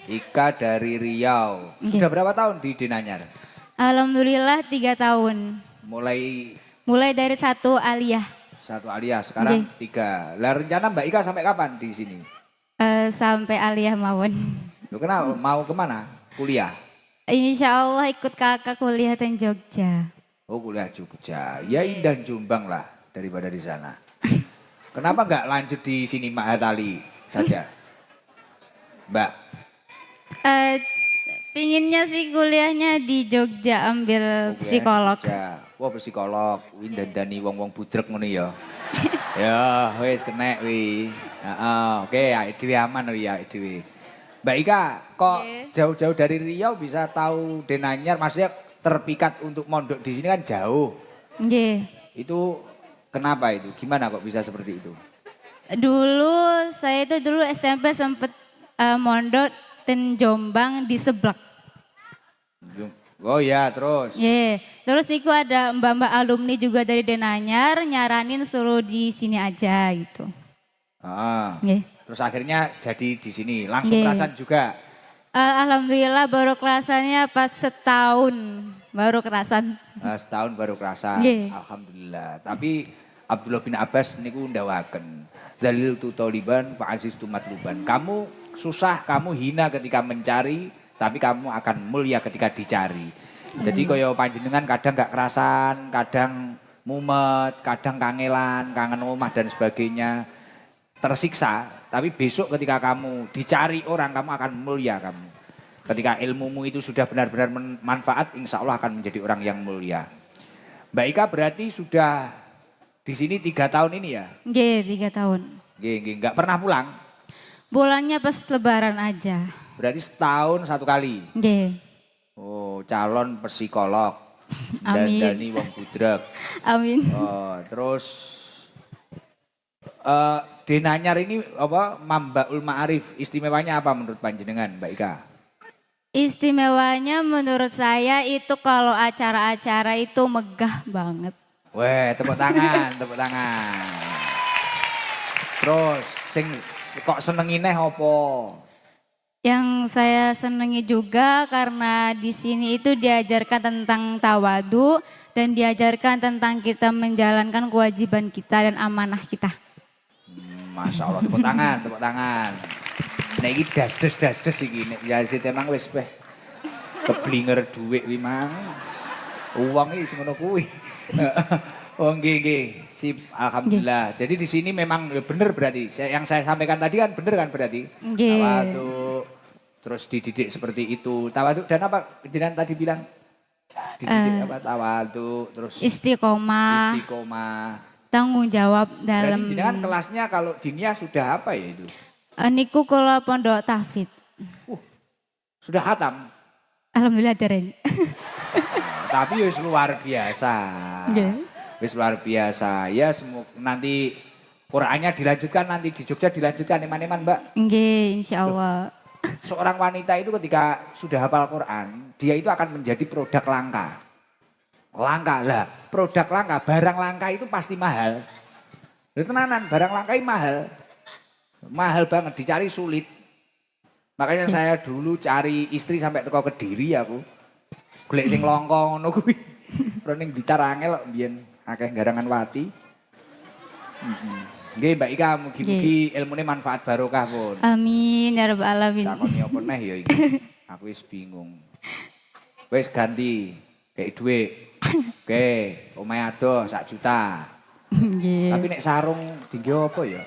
Ika dari Riau. Sudah berapa tahun di Denanyar? Alhamdulillah 3 tahun. Mulai dari 1 aliyah. 1 aliyah, sekarang 3. Lah rencana Mbak Ika sampai kapan di sini? Sampai aliyah mawon. Lu kenapa? Mau kemana? Kuliah? Insya Allah ikut kakak kuliah di Jogja. Oh kuliah Jogja. Ya indah Jombang lah daripada di sana. Kenapa nggak lanjut di sini Mahatali saja? Mbak? Pinginnya sih kuliahnya di Jogja ambil psikolog. Wah psikolog, wih dandani wong-wong budrek ngono ya. Ya wis kena wi. Oke ya dhewe aman wi ya dhewe. Mbak Ika, kok jauh-jauh dari Riau bisa tahu Denanyar, maksudnya terpikat untuk mondok di sini kan jauh. Nggih. Itu kenapa itu? Gimana kok bisa seperti itu? Saya itu SMP sempet mondok di Jombang di Seblak. Oh ya, terus? Terus itu ada mbak-mbak alumni juga dari Denanyar nyaranin suruh di sini aja gitu. Terus akhirnya jadi di sini, langsung kerasan juga? Alhamdulillah baru kerasannya pas setahun baru kerasan. Setahun baru kerasan, alhamdulillah. Tapi Abdullah bin Abbas niku ndawaken dalil tu toliban fa aziz tu matluban. Kamu susah, kamu hina ketika mencari, tapi kamu akan mulia ketika dicari. Jadi kaya panjenengan kadang gak kerasan, kadang mumet, kadang kangelan, kangen omah dan sebagainya. Tersiksa, tapi besok ketika kamu dicari orang, kamu akan mulia kamu. Ketika ilmumu itu sudah benar-benar bermanfaat, insya Allah akan menjadi orang yang mulia. Mbak Ika berarti sudah di sini 3 tahun ini ya? Nggih, 3 tahun. Nggih, nggak pernah pulang? Pulangnya pas lebaran aja. Berarti setahun 1 kali? Nggih. Oh, calon psikolog. Amin. Dandani wong budrek. Amin. Oh, terus Denanyar ini apa Mambaul Ma'arif istimewanya apa menurut panjenengan Mbak Ika? Istimewanya menurut saya itu kalau acara-acara itu megah banget. Weh, tepuk tangan, tepuk tangan. Terus sing kok senengi neh apa? Yang saya senangi juga karena di sini itu diajarkan tentang tawadu dan diajarkan tentang kita menjalankan kewajiban kita dan amanah kita. Masya Allah, tepuk tangan, tepuk tangan. Nah ini das iki, nek ya sih emang wis peh. Keblinger duit wi mang. Uang iki semono kuwi. Oh nggih, sip, alhamdulillah. Jadi di sini memang benar berarti. Yang saya sampaikan tadi kan benar kan berarti. Nggih. Tawadhu, terus dididik seperti itu. Tawadhu dan apa jenengan tadi bilang? Dididik apa? Tawadhu, terus Istiqomah, tanggung jawab dalam. Jadi jenengan kelasnya kalau dinia sudah apa ya itu? Niku kula pondok tahfidz. Sudah khatam. Alhamdulillah dereng. Tapi wis luar biasa. Nggih. Wis luar biasa. Ya semoga nanti Qur'annya dilanjutkan nanti di Jogja dilanjutkan eman-eman Mbak. Nggih, insyaallah. Seorang wanita itu ketika sudah hafal Quran, dia itu akan menjadi produk langka. Langka lah, produk langka, barang langka itu pasti mahal. Itu tenanan, barang langka itu mahal. Mahal banget, dicari sulit. Makanya saya dulu cari istri sampai teko Kediri aku. Golek sing longko ngono kuwi. Roning Blitar angel kok mbiyen akeh garangan wati. Nggih Mbak Ika, mugi-mugi ilmune manfaat barokah pun. Amin ya rabbal alamin. Takoni apa neh ya iki. Aku wis bingung. Wis ganti, kayak duit. Oke, omahe ado 1 juta. Nggih. Tapi nek sarung tinggi apa ya?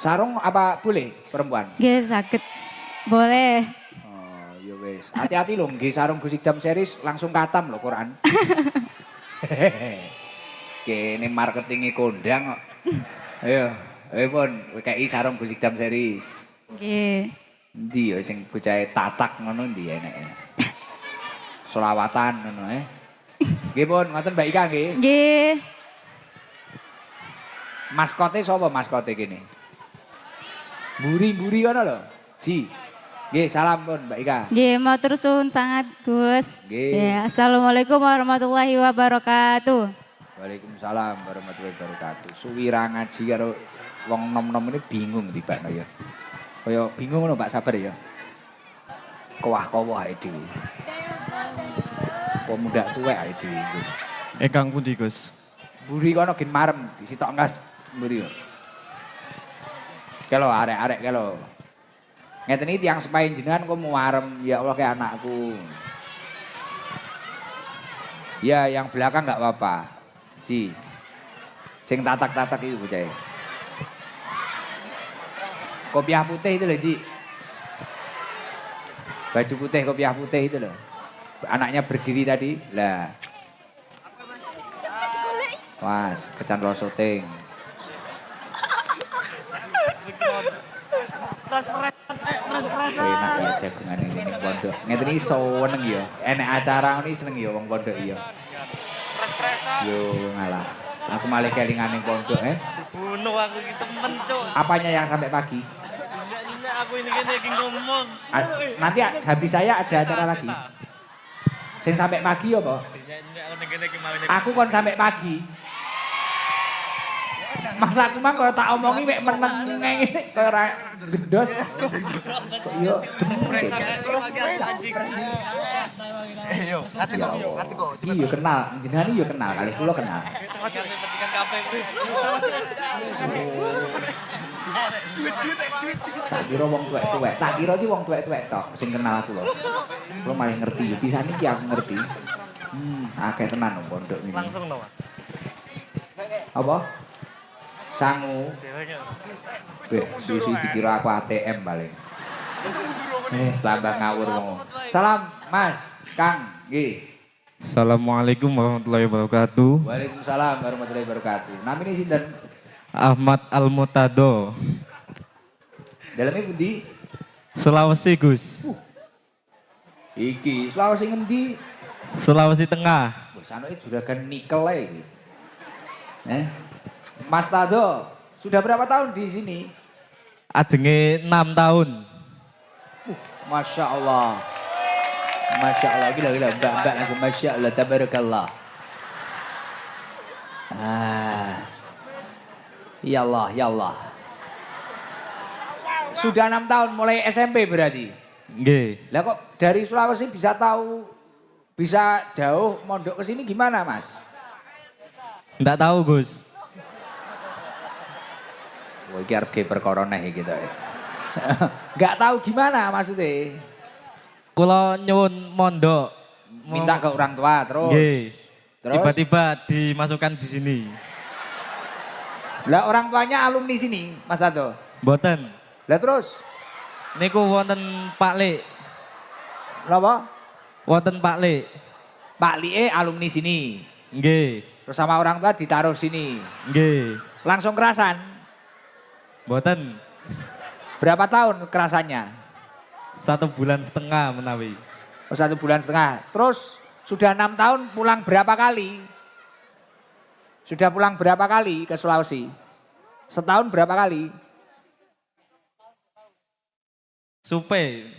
Sarung apa boleh perempuan? Nggih, saged. Boleh. Oh, ya wis. Hati-hati lho, nggih sarung Gus Ikdam series langsung katam lho Quran. Kene marketingnya kondang kok. Ayo, pun WKI sarung Gus Ikdam series. Nggih. Endi ya sing bocahe tatak ngono ndi eneke. Selawatan ngono Nggih pun, ngoten Mbak Ika nggih. Nggih. Maskote sapa maskote kene? Buri-buri ngono lho. Ji. Nggih, salam pun Mbak Ika. Nggih, matur suwun sangat Gus. Nggih. Ya, assalamualaikum warahmatullahi wabarakatuh. Waalaikumsalam warahmatullahi wabarakatuh. Suwira ngaji karo wong nom-nom ini bingung tibakno ya. Kaya bingung ngono Mbak sabar ya. Kowah-kowah ae dhewe. Pemuda tuwek ae dhewe. Kang pundi Gus? Buri kono gen marem disitok ngas mburi yo. Kelo arek-arek kelo. Ngeten iki tiyang sepahe jenengan kok mau marem ya Allah kayak anakku. Ya yang belakang enggak apa-apa. Ji. Sing tatak-tatak itu bocah. Kopiah putih itu loh Ji. Baju putih, kopiah putih itu loh. Anaknya berdiri tadi. Lah. Was, kecan rosoting. Enak ya jagungan ini ning pondok. Ngeten iki seneng ya. Enek acara ini seneng ya wong pondok iya. Yo ngalah. Aku malah kelingan ning pondok Bunuh aku iki temen, Cuk. Apanya yang sampai pagi? Nyak aku ini kene iki ngomong. Nanti habis saya ada acara lagi. Sing sampai pagi apa? Nyak aku ning kene iki mau Aku kon sampai pagi. Masa aku mah kalau tak omongi mek meneng ngene kaya ora gendos. Kok yo Yo, ati kok. Iya kenal, jenengan iya kenal kali kula kenal. Percikan kabeh kuwi. Tak kira wong tuwek-tuwek, tak kira iki wong tuwek-tuwek tok sing kenal aku lho. Kula malah ngerti yo pisan iki aku ngerti. Akeh tenan wong pondok ini. Langsung no. Apa? Sangu. Beh, suwi dikira aku ATM paling. Tambah ngawur wong. Salam, Mas, Kang, nggih. Assalamualaikum warahmatullahi wabarakatuh. Waalaikumsalam warahmatullahi wabarakatuh. Namine sinten? Ahmad Al-Mutado. Dalamnya pundi? Sulawesi, Gus. Iki Sulawesi ngendi? Sulawesi Tengah. Wis anake juragan nikel ae iki. Mas Tado, sudah berapa tahun di sini? Ajenge 6 tahun. Masya Allah. Masya Allah, gila, mbak langsung Masya Allah, tabarakallah. Ya Allah, ya Allah. Sudah 6 tahun, mulai SMP berarti? Nggih. Lah kok dari Sulawesi bisa tahu, bisa jauh mondok ke sini gimana Mas? Ndak tahu Gus. Wah, iki arep ge perkara neh iki to. Enggak tahu gimana maksudnya. Kula nyuwun mondok. Minta ke orang tua terus. Nggih. Terus? Tiba-tiba dimasukkan di sini. Lah orang tuanya alumni sini, Mas Tado. Mboten. Lah terus? Niku wonten Pak Lek. Napa? Wonten Pak Lek. Pak Lie alumni sini. Nggih. Terus sama orang tua ditaruh sini. Nggih. Langsung kerasan. Mboten. Berapa tahun kerasannya? 1,5 bulan menawi. Oh, 1,5 bulan. Terus sudah 6 tahun pulang berapa kali? Sudah pulang berapa kali ke Sulawesi? Setahun berapa kali? Supe.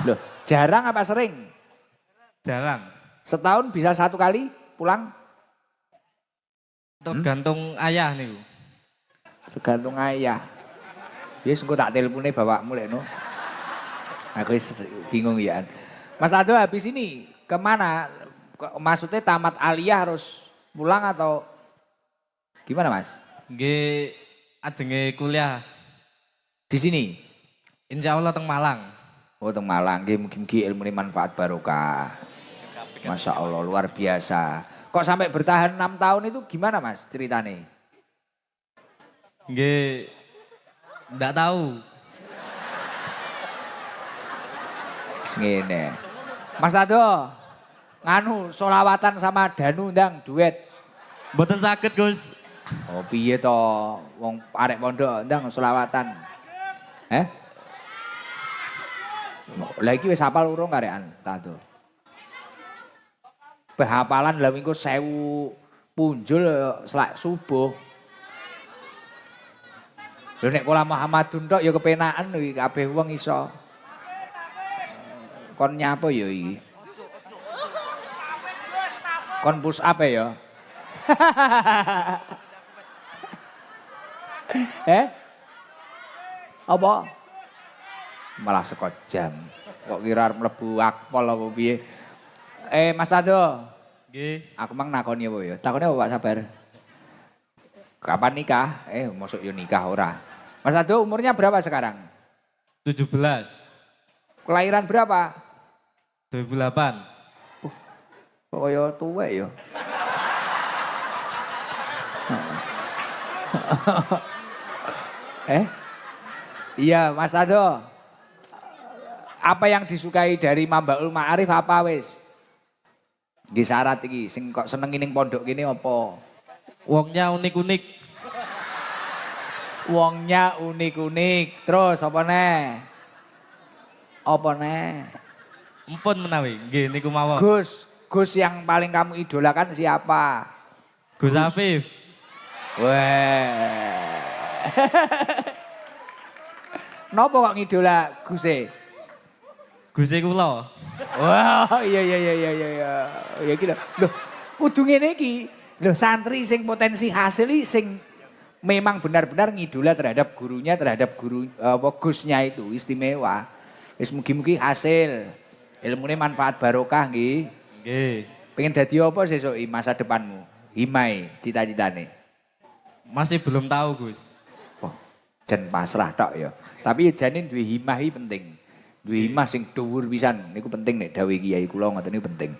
Loh, jarang apa sering? Jarang. Setahun bisa 1 kali pulang? Tergantung ayah niku. Tergantung ayah. Yes, engko tak telepone bapakmu lek no. Aku bingung ya. Mas Ado habis ini kemana? Maksudnya tamat aliyah harus pulang atau gimana Mas? Nggih ajenge kuliah Di sini? insya Allah teng Malang. Oh teng Malang, nggih mugi-mugi ilmune manfaat barokah. Masya Allah luar biasa. Kok sampai bertahan 6 tahun itu gimana Mas ceritane? Nggih ndak tahu. Ngene. Mas Tado, nganu solawatan sama Danu ndang duet. Mboten saged Gus. Oh piye to, wong arek pondok ndang solawatan. Lah iki wis hafal urung karekan Tado? Hafalan lha minggu 1000 punjul selak subuh. Lho nek kula Muhammadun tok ya kepenakan iki kabeh wong iso. Kon nyapa ya iki? Kon push up ya? Apa? Malah sekot jam. Kok kira mlebu akpol apa piye? Mas Tado. Nggih. Aku mang nakoni apa ya? Takone apa Pak Sabar? Kapan nikah? Masuk yo nikah ora. Mas Tado umurnya berapa sekarang? 17. Kelahiran berapa? 2008. Kok kaya tuwek ya? Iya Mas Tado. Apa yang disukai dari Mambaul Ma'arif apa wis? Nggih syarat iki sing kok seneng ning pondok kene apa? Wongnya unik-unik. Wongnya unik-unik. Terus apa neh? Apa neh? Empun menawi. Nggih niku mawon. Gus yang paling kamu idolakan siapa? Gus Afif. Wah. Napa kok ngidola Guse? Guse kula. Wah, iya. Ya iki lho. Loh, kudu ngene iki. Loh, santri sing potensi hasil iki sing memang benar-benar ngidola terhadap gurunya, terhadap guru Gusnya itu istimewa. Wis mugi-mugi hasil. Ilmune manfaat barokah nggih. Nggih. Pengen dadi apa sesuk masa depanmu? Himai cita-citane. Masih belum tahu, Gus. Oh, jan pasrah tok ya. Tapi jane duwe himah iki penting. Duwe himah sing dhuwur pisan niku penting nek dawuh kiai kula ngoten niku penting.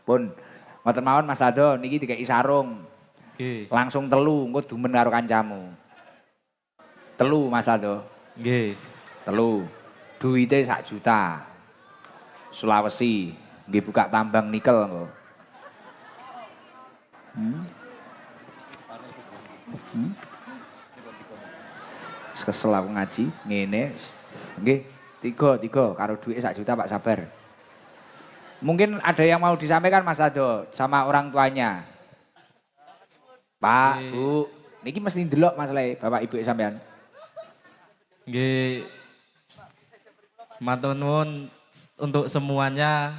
Pun ngoten mawon Mas Tado niki dikeki sarung. Nggih. Langsung telu engko dumen karo kancamu. Telu Mas Tado. Nggih. Telu. Duite 1 juta. Sulawesi nggih buka tambang nikel engko. Kesel aku ngaji ngene. Nggih, tiga karo duit 1 juta Pak Sabar. Mungkin ada yang mau disampaikan Mas Ado sama orang tuanya. Pak, Bu, niki mesti ndelok masalah Bapak Ibu sampean. Nggih. Matur nuwun untuk semuanya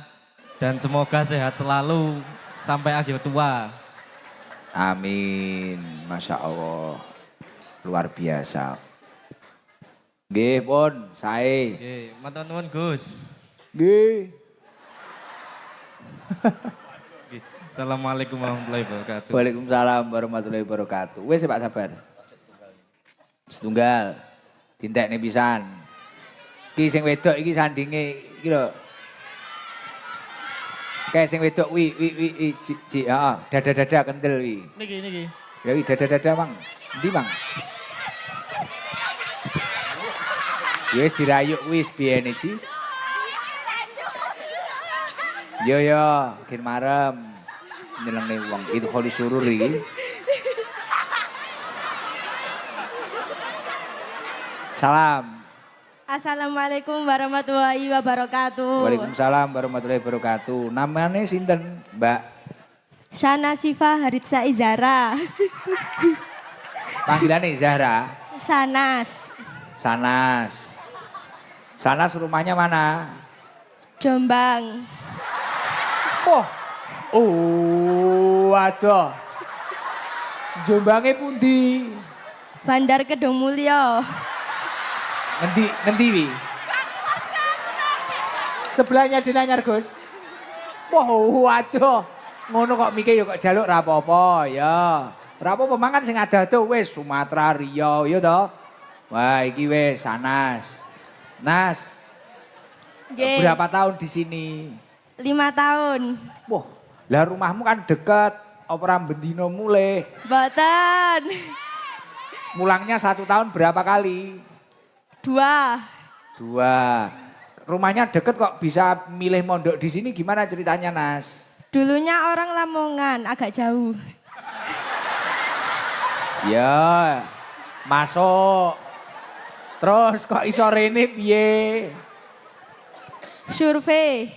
dan semoga sehat selalu sampai akhir tua. Amin, Masya Allah. Luar biasa. Nggih pun, sae. Nggih, matur nuwun Gus. Nggih. Nggih. Assalamualaikum warahmatullahi wabarakatuh. Waalaikumsalam warahmatullahi wabarakatuh. Wes Pak sabar. Setunggal. Dintekne pisan. Iki sing wedok iki sandinge iki lho. Kayak sing wedok wi heeh, dada-dada kendel wi. Niki. Ya wi dada-dada Mang. Endi Mang? Ya wis dirayuk wis biyene Ci. Yo, gen marem. Nyelengne wong itu kholi surur iki. Salam. Assalamualaikum warahmatullahi wabarakatuh. Waalaikumsalam warahmatullahi wabarakatuh. Namanya sinten, Mbak? Shana Sifa Haritsa Izara. Panggilannya Zahra. Sanas. Sanas. Sanas rumahnya mana? Jombang. Waduh. Jombangnya pundi? Bandar Kedung Mulyo. Ngendi wi? Sebelahnya Denanyar Gus. Waduh. Ngono kok mikir yo kok jaluk ra apa-apa ya. Ora apa-apa mangan sing ada-ada wis Sumatera Riau ya toh. Wah, iki wis Sanas. Nas. Nggih. Berapa tahun di sini? 5 tahun. Wah, lah rumahmu kan deket. Apa ora bendino mulih? Boten. Mulangnya 1 tahun berapa kali? 2. 2. Rumahnya deket kok bisa milih mondok di sini gimana ceritanya Nas? Dulunya orang Lamongan, agak jauh. Ya, masuk. Terus kok iso rene piye? Survei.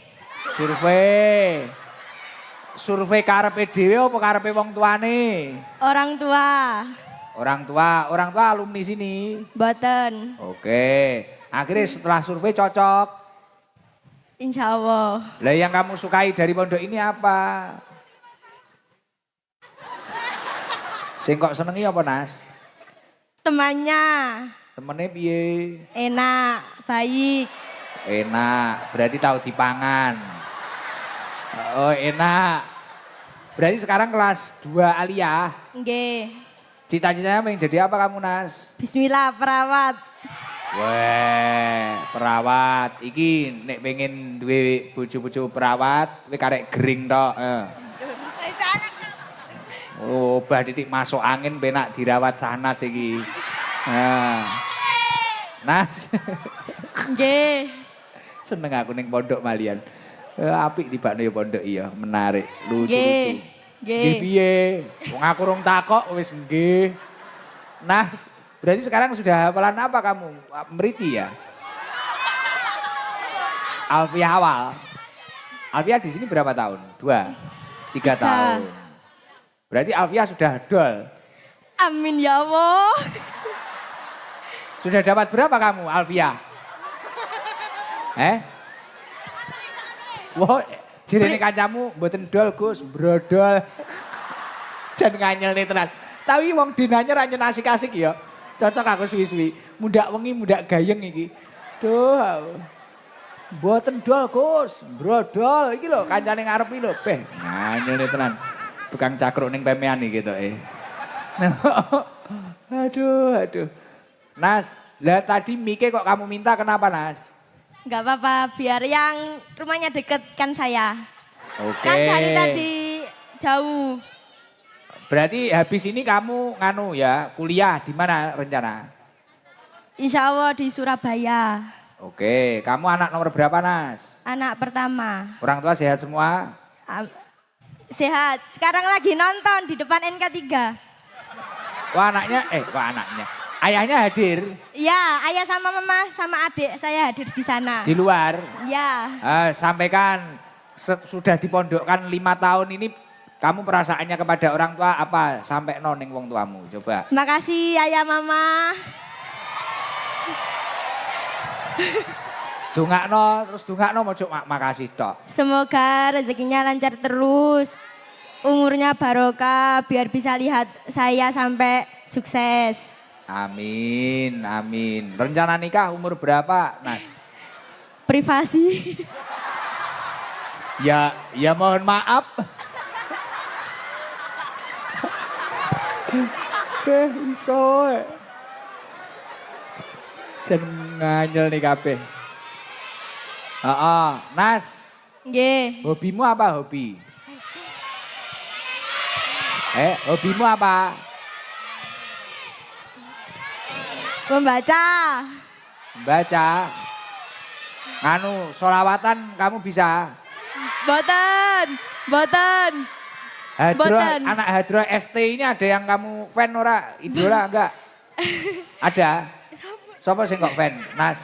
Survei karepe dhewe apa karepe wong tuane? Orang tua. Orang tua alumni sini. Boten. Oke, akhirnya setelah survei cocok. Insya Allah. Lah yang kamu sukai dari pondok ini apa? Sing kok senengi apa Nas? Temannya. Temennya piye? Enak, baik. Enak, berarti tahu dipangan. Oh enak. Berarti sekarang kelas 2 aliyah. Nggih. Cita-citanya pengen jadi apa kamu Nas? Bismillah, perawat. Weh, perawat. Iki nek pengen duwe bojo-bojo perawat, kowe karek gering tok. Oh, bah titik masuk angin penak dirawat Sanas iki. Nas. Nggih. Seneng aku ning pondok malian. Apik tibane ya pondok iya, menarik, lucu-lucu. Nggih piye? Wong aku rung takok wis nggih. Nas, berarti sekarang sudah hafalan apa kamu? Meriti ya? Alfiah awal. Alfiah di sini berapa tahun? 2, 3 tahun. Berarti Alfiah sudah dol. Amin ya Allah. Sudah dapat berapa kamu Alfiah? Wah, jirene kancamu mboten dol Gus, brodol. Jan nganyel nih tenan. Tapi wong dinanya ra asik-asik ya. Cocok aku suwi-suwi. Mundak wengi, mundak gayeng iki. Duh. Mboten dol Gus, brodol iki lho kancane ngarep iki lho. Beh, nganyel nih tenan. Tukang cakruk ning pemean iki gitu Aduh. Nas, lah tadi Mike kok kamu minta kenapa Nas? Enggak apa-apa, biar yang rumahnya deket kan saya. Oke. Kan dari tadi jauh. Berarti habis ini kamu nganu ya, kuliah di mana rencana? Insya Allah di Surabaya. Oke, kamu anak nomor berapa Nas? Anak pertama. Orang tua sehat semua? Sehat. Sekarang lagi nonton di depan NK3. Wah anaknya. Ayahnya hadir? Ya, ayah sama mama sama adik saya hadir di sana. Di luar? Ya. Sampaikan sudah dipondokkan 5 tahun ini kamu perasaannya kepada orang tua apa sampai noning wong tuamu? Coba. Makasih ayah mama. Dungakno terus dungakno mojo makasih tok. Semoga rezekinya lancar terus. Umurnya barokah biar bisa lihat saya sampai sukses. Amin, amin. Rencana nikah umur berapa, Nas? Privasi. Ya mohon maaf. Iso. Jan nganyel nih kabeh. Nas. Nggih. Hobimu apa hobi? Hobimu apa? Membaca. Baca. Nganu, solawatan kamu bisa? Boten. Anak Hadro ST ini ada yang kamu fan ora? Idola enggak? Ada? Siapa sih kok fan? Nas?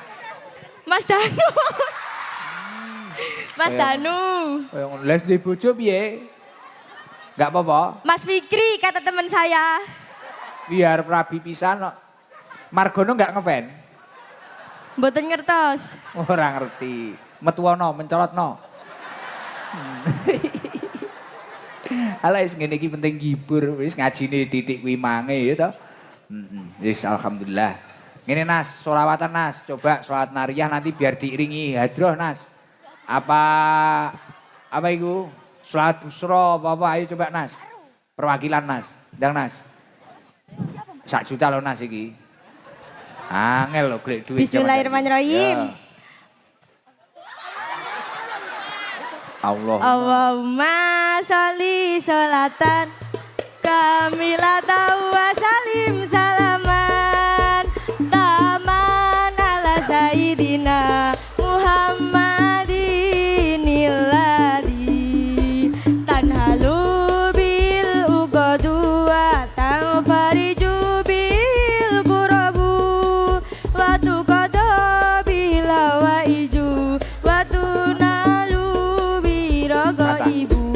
Mas Danu. Mas Danu. Les di bojo piye? Enggak apa-apa? Mas Fikri kata teman saya. Biar rabi pisan kok. Margono enggak ngefan? Boten ngertos. Ora ngerti. Metuwono, mencolotno. Ala wis ngene iki penting ngibur, wis ngajine titik kuwi mange ya to. Wis alhamdulillah. Ngene Nas, sholawatan Nas, coba sholat nariyah nanti biar diiringi hadroh Nas. Apa iku? Sholat busro apa ayo coba Nas. Perwakilan Nas, ndang Nas. 1 juta lo Nas iki. Angel lo golek duit. Bismillahirrahmanirrahim. Allahumma sholli sholatan kamilatan wa salim salaman taman ala sayyidina Muhammadin illadhi tanhalu bil uqadu wa tanfariju bil qurabu wa tuqadu bil hawaiju wa tunalu ibu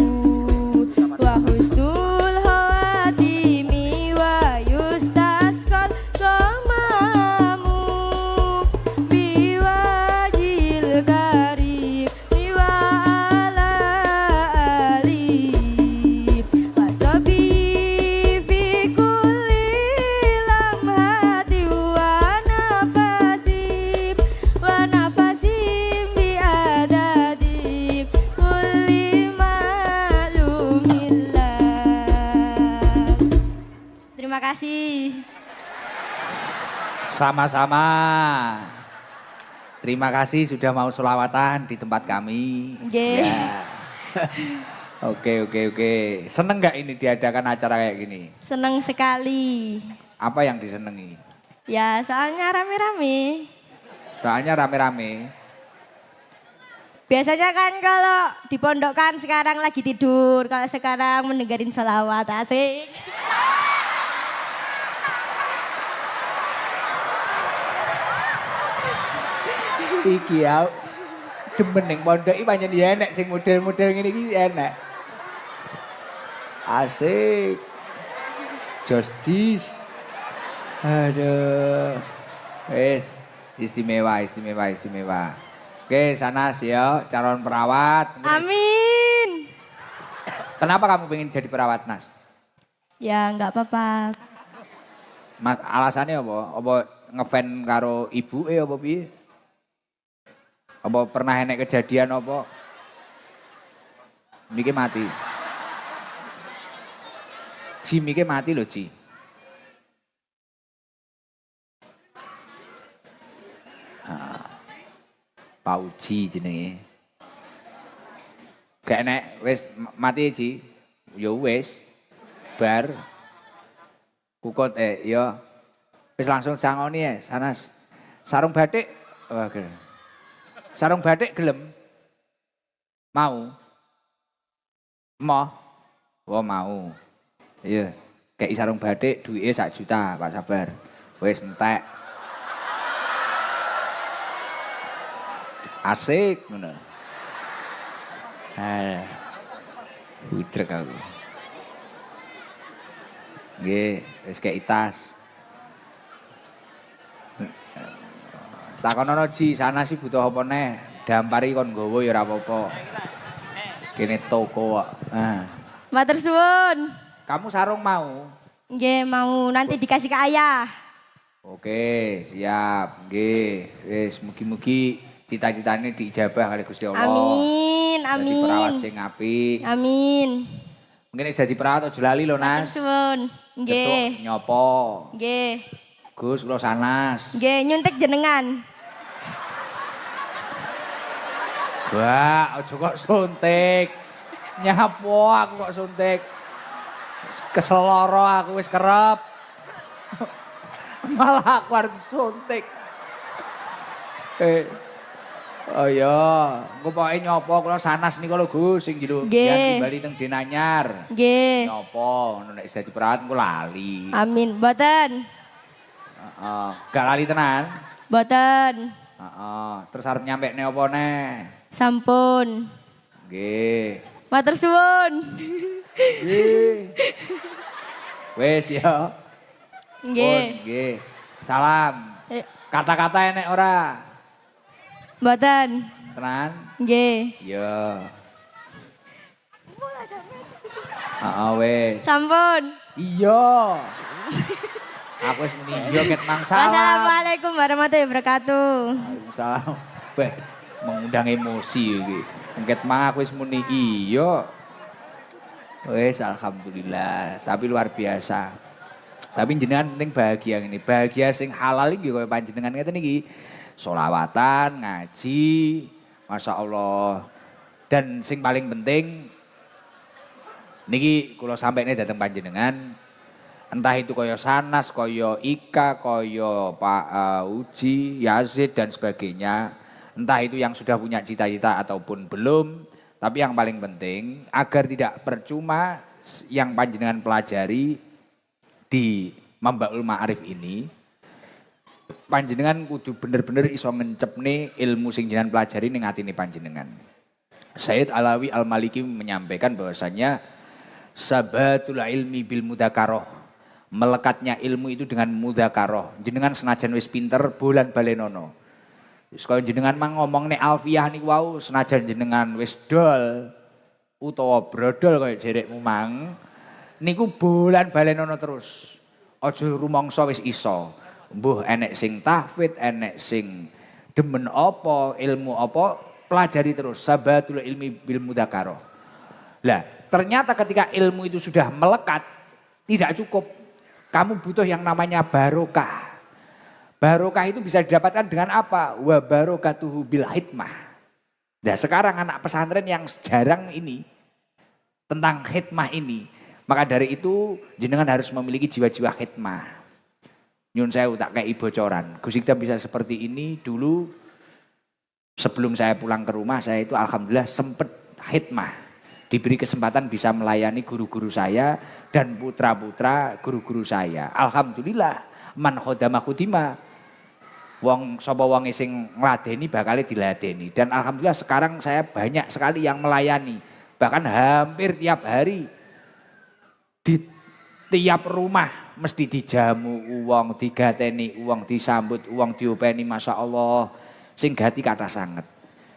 wa husnul hawatimi wa yustasqal kamamu biwajil karim wa ala alihi wa sabi fi kulli lamhati wa nafasim bi adadi kulli ma'lumillah. Terima kasih. Sama-sama. Terima kasih sudah mau sholawatan di tempat kami. Nggih. Ya. Oke. Seneng nggak ini diadakan acara kayak gini? Senang sekali. Apa yang disenengi? Ya, soalnya rame-rame. Soalnya rame-rame. Biasanya kan kalau dipondokkan sekarang lagi tidur, kalau sekarang mendengarin sholawat, asik. Iki ya demen ning pondok iki pancen ya enek sing model-model ngene iki enek. Asik. Jos jis. Aduh. Wes istimewa. Oke, Sanas ya calon perawat. Amin. Kenapa kamu pengen jadi perawat, Nas? Ya nggak apa-apa. Alasannya apa? Apa ngefan karo ibu apa piye? Apa pernah enek kejadian apa? Miki mati. Miki mati loh, Ci. Pauji jenenge. Gak enek wis mati Ci. Ya wis. Bar. Kukut ya. Wis langsung sangoni ya, Sanas. Sarung batik. Wah, sarung batik gelem? Mau? Oh mau. Iya, kayak sarung batik duitnya 1 juta Pak Sabar. Wes entek. Asik ngono. Budrek aku. Nggih, wis kei tas. Takonono Ji, sana sih butuh apa neh? Dampari kon nggowo ya ora apa-apa. Kene toko kok. Matur suwun. Kamu sarung mau? Nggih, mau nanti dikasih ke ayah. Oke, siap. Nggih, wis mugi-mugi cita-citane diijabah kali Gusti Allah. Amin, Dadi amin. perawat sing apik. Amin. Mungkin wis dadi perawat aja lali lho, Matur Nas. suwun. Ketuk Nggih. nyopo? Nggih. Gus kula sanas. Nggih, nyuntik jenengan. Wah, aja kok suntik. Nyapo aku kok suntik. Keseloro aku wis kerep. Malah aku harus suntik. Oh iya, engko pokoke nyopo kula sanas niku lho Gus sing jero Nggih. yang kembali teng Denanyar. Nggih. Nyopo ngono nek dadi perawat engko lali. Amin. Mboten. Heeh, gak lali tenan. Mboten. Heeh, terus arep nyampe ne apa neh? Sampun. Nggih. Matur suwun. Nggih. Wes ya. Nggih. Nggih. Salam. Eh, Kata-kata enek ora? Mboten. Tenan? Nggih. Iya. Heeh wes. Sampun. Iya. Aku wis muni iya ket mang salam. Wassalamualaikum warahmatullahi wabarakatuh. Waalaikumsalam. Beh, mengundang emosi iki. Engket mang aku wis muni iya. Wes alhamdulillah, tapi luar biasa. Tapi jenengan penting bahagia ini. Bahagia sing halal iki kaya panjenengan ngeten iki. Sholawatan, ngaji, Masya Allah. Dan sing paling penting niki kula sampaikan datang panjenengan. Entah itu kaya Sanas, kaya Ika, kaya Pak Uji, Yazid dan sebagainya. Entah itu yang sudah punya cita-cita ataupun belum. Tapi yang paling penting agar tidak percuma yang panjenengan pelajari di Mambaul Ma'arif ini. Panjenengan kudu bener-bener iso ngencepne ilmu sing jenengan pelajari ning atine panjenengan. Sayyid Alawi Al-Maliki menyampaikan bahwasanya sabatul ilmi bil mudakaroh. Melekatnya ilmu itu dengan mudakaroh. Jenengan senajan wis pinter bulan balenono. Wis kaya jenengan mang ngomong nek alfiah niku wau senajan jenengan wis dol utawa brodol kaya jerekmu mang niku bulan balenono terus. Aja rumangsa wis iso. Mbuh enek sing tahfidz, enek sing demen apa, ilmu apa, pelajari terus. Sabatul ilmi bil mudakaroh. Lah, ternyata ketika ilmu itu sudah melekat, tidak cukup. Kamu butuh yang namanya barokah. Barokah itu bisa didapatkan dengan apa? Wa barokatuhu bil hikmah. Nah sekarang anak pesantren yang jarang ini, tentang hikmah ini. Maka dari itu jenengan harus memiliki jiwa-jiwa hikmah. Nyun saya tak kayak bocoran. Gus Ikdam bisa seperti ini dulu sebelum saya pulang ke rumah saya itu alhamdulillah sempat hikmah. Diberi kesempatan bisa melayani guru-guru saya dan putra-putra guru-guru saya. Alhamdulillah man khodama khudima. Wong sapa wong sing ngladeni bakal diladeni. Dan alhamdulillah sekarang saya banyak sekali yang melayani. Bahkan hampir tiap hari di tiap rumah mesti dijamu uang, digateni uang, disambut uang, diopeni Masya Allah. Sing gati kata sangat.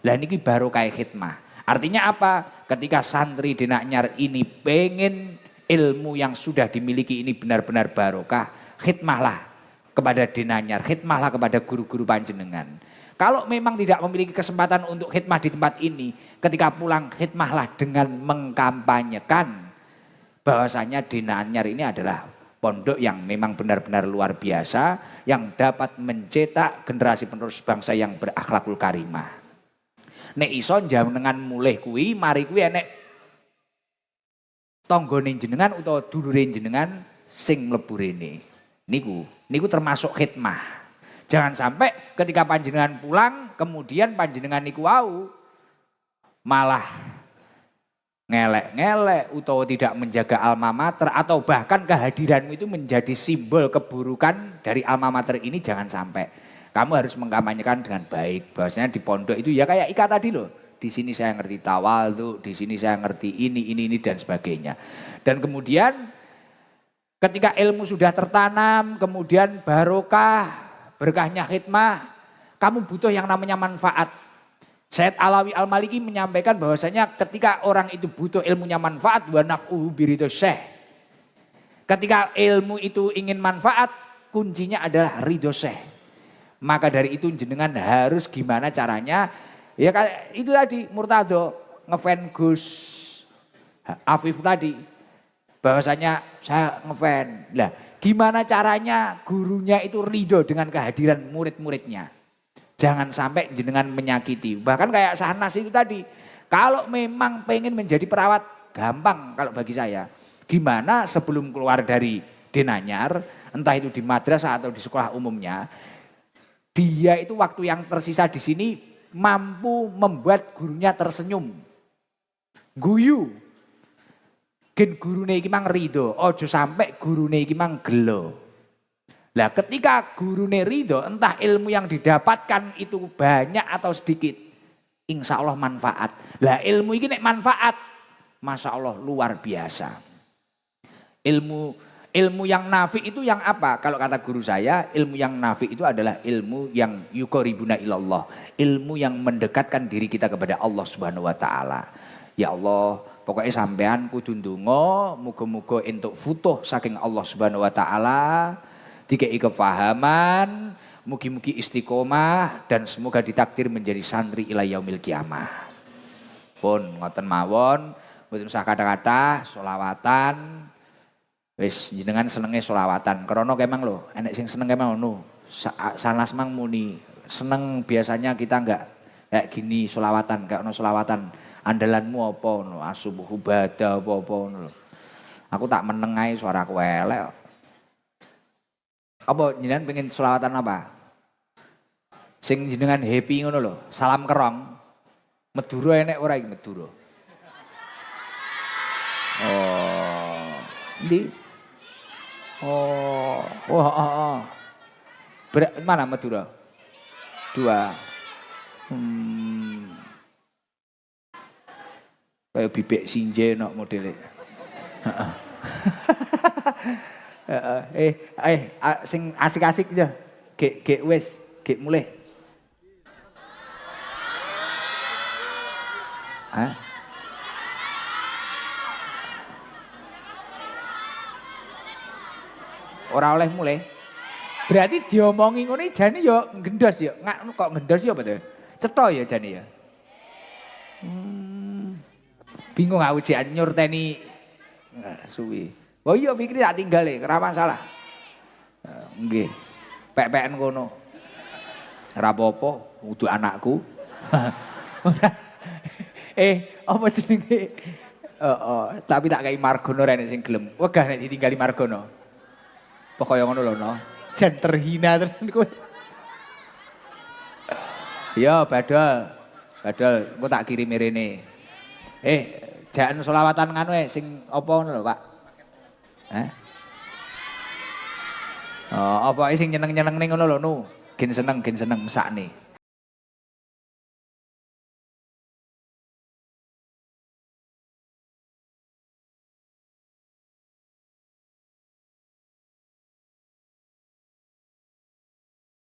Lah niki baru kayak khidmah. Artinya apa? Ketika santri di Nanyar ini pengen ilmu yang sudah dimiliki ini benar-benar barokah, khidmahlah kepada Denanyar, khidmahlah kepada guru-guru panjenengan. Kalau memang tidak memiliki kesempatan untuk khidmah di tempat ini, ketika pulang khidmahlah dengan mengkampanyekan bahwasanya Denanyar ini adalah pondok yang memang benar-benar luar biasa, yang dapat mencetak generasi penerus bangsa yang berakhlakul karimah. Nek iso jenengan mulih kuwi, mari kuwi enek tanggane jenengan utawa dulure jenengan sing mlebu rene. Niku termasuk khidmah. Jangan sampai ketika panjenengan pulang kemudian panjenengan niku wau malah ngelek-ngelek utawa tidak menjaga alma mater atau bahkan kehadiranmu itu menjadi simbol keburukan dari alma mater ini, jangan sampai. Kamu harus mengkampanyekan dengan baik. Bahwasanya di pondok itu ya kayak Ika tadi loh. di sini saya ngerti tawadhu, di sini saya ngerti ini dan sebagainya. Dan kemudian ketika ilmu sudah tertanam, kemudian barokah, berkahnya khidmah, kamu butuh yang namanya manfaat. Sayyid Alawi Al-Maliki menyampaikan bahwasanya ketika orang itu butuh ilmunya manfaat, wa naf'uhu biridho syekh. Ketika ilmu itu ingin manfaat, kuncinya adalah ridho syekh. Maka dari itu jenengan harus gimana caranya, ya itu tadi Murtado ngefan Gus Afif tadi. Bahwasanya saya ngefan. Lah gimana caranya gurunya itu ridho dengan kehadiran murid-muridnya. Jangan sampai jenengan menyakiti. Bahkan kayak Sanas itu tadi. Kalau memang pengen menjadi perawat, gampang kalau bagi saya. Gimana sebelum keluar dari Denanyar, entah itu di madrasah atau di sekolah umumnya, dia itu waktu yang tersisa di sini mampu membuat gurunya tersenyum. Guyu. Gen gurune iki mang rido, ojo sampai gurune iki mang gelo. Lah ketika gurune ridho, entah ilmu yang didapatkan itu banyak atau sedikit, insya Allah manfaat. Lah ilmu ini nek manfaat, masya Allah luar biasa. Ilmu yang nafi itu yang apa? Kalau kata guru saya, ilmu yang nafi itu adalah ilmu yang yuqaribuna ilallah. Ilmu yang mendekatkan diri kita kepada Allah Subhanahu wa taala. Ya Allah, pokoknya sampean kudu ndonga, muga-muga entuk futuh saking Allah Subhanahu wa taala. Dikei kefahaman, mugi-mugi istiqomah dan semoga ditakdir menjadi santri ila yaumil kiamah. Pun ngoten mawon, mboten usah kata-kata, sholawatan. Wis jenengan senenge sholawatan. Krana kemang lho, enek sing seneng kemang ngono. Sanas mang muni. Seneng biasanya kita enggak kayak gini sholawatan, kayak ono sholawatan. Andalanmu apa ngono, asubuh bada apa-apa ngono lho. Aku tak meneng ae suaraku elek. Apa jenengan pengen selawatan apa? Sing jenengan happy ngono lho, salam kerong. Meduro enek ora iki Meduro? Oh. Ndi? Oh. Oh. Mana Meduro? 2. Kayak bibek sinje nok modele. Heeh. Sing asik-asik aja. Gek wis, gek mulai. Hah? Ora oleh mulai. Berarti diomongi ngono jane ya ngendos ya. Kok ngendos ya apa to? Cetha ya jane ya. Bingung aku jek nyurteni suwi. Oh iya Fikri tak tinggal ora masalah. Nggih. Pek-peken kono. Ora apa-apa, kudu anakku. Apa jenenge? Tapi tak kei Margono rene sing gelem. Wegah nek ditinggali Margono. Pokoke ngono lho no. Jan terhina tenan kowe. Ya badal. Badal engko tak kirim rene. Jangan selawatan nganu sing apa ngono lho, Pak. Apa sing nyeneng-nyeneng ning ngono lho nu. Gen seneng mesakne.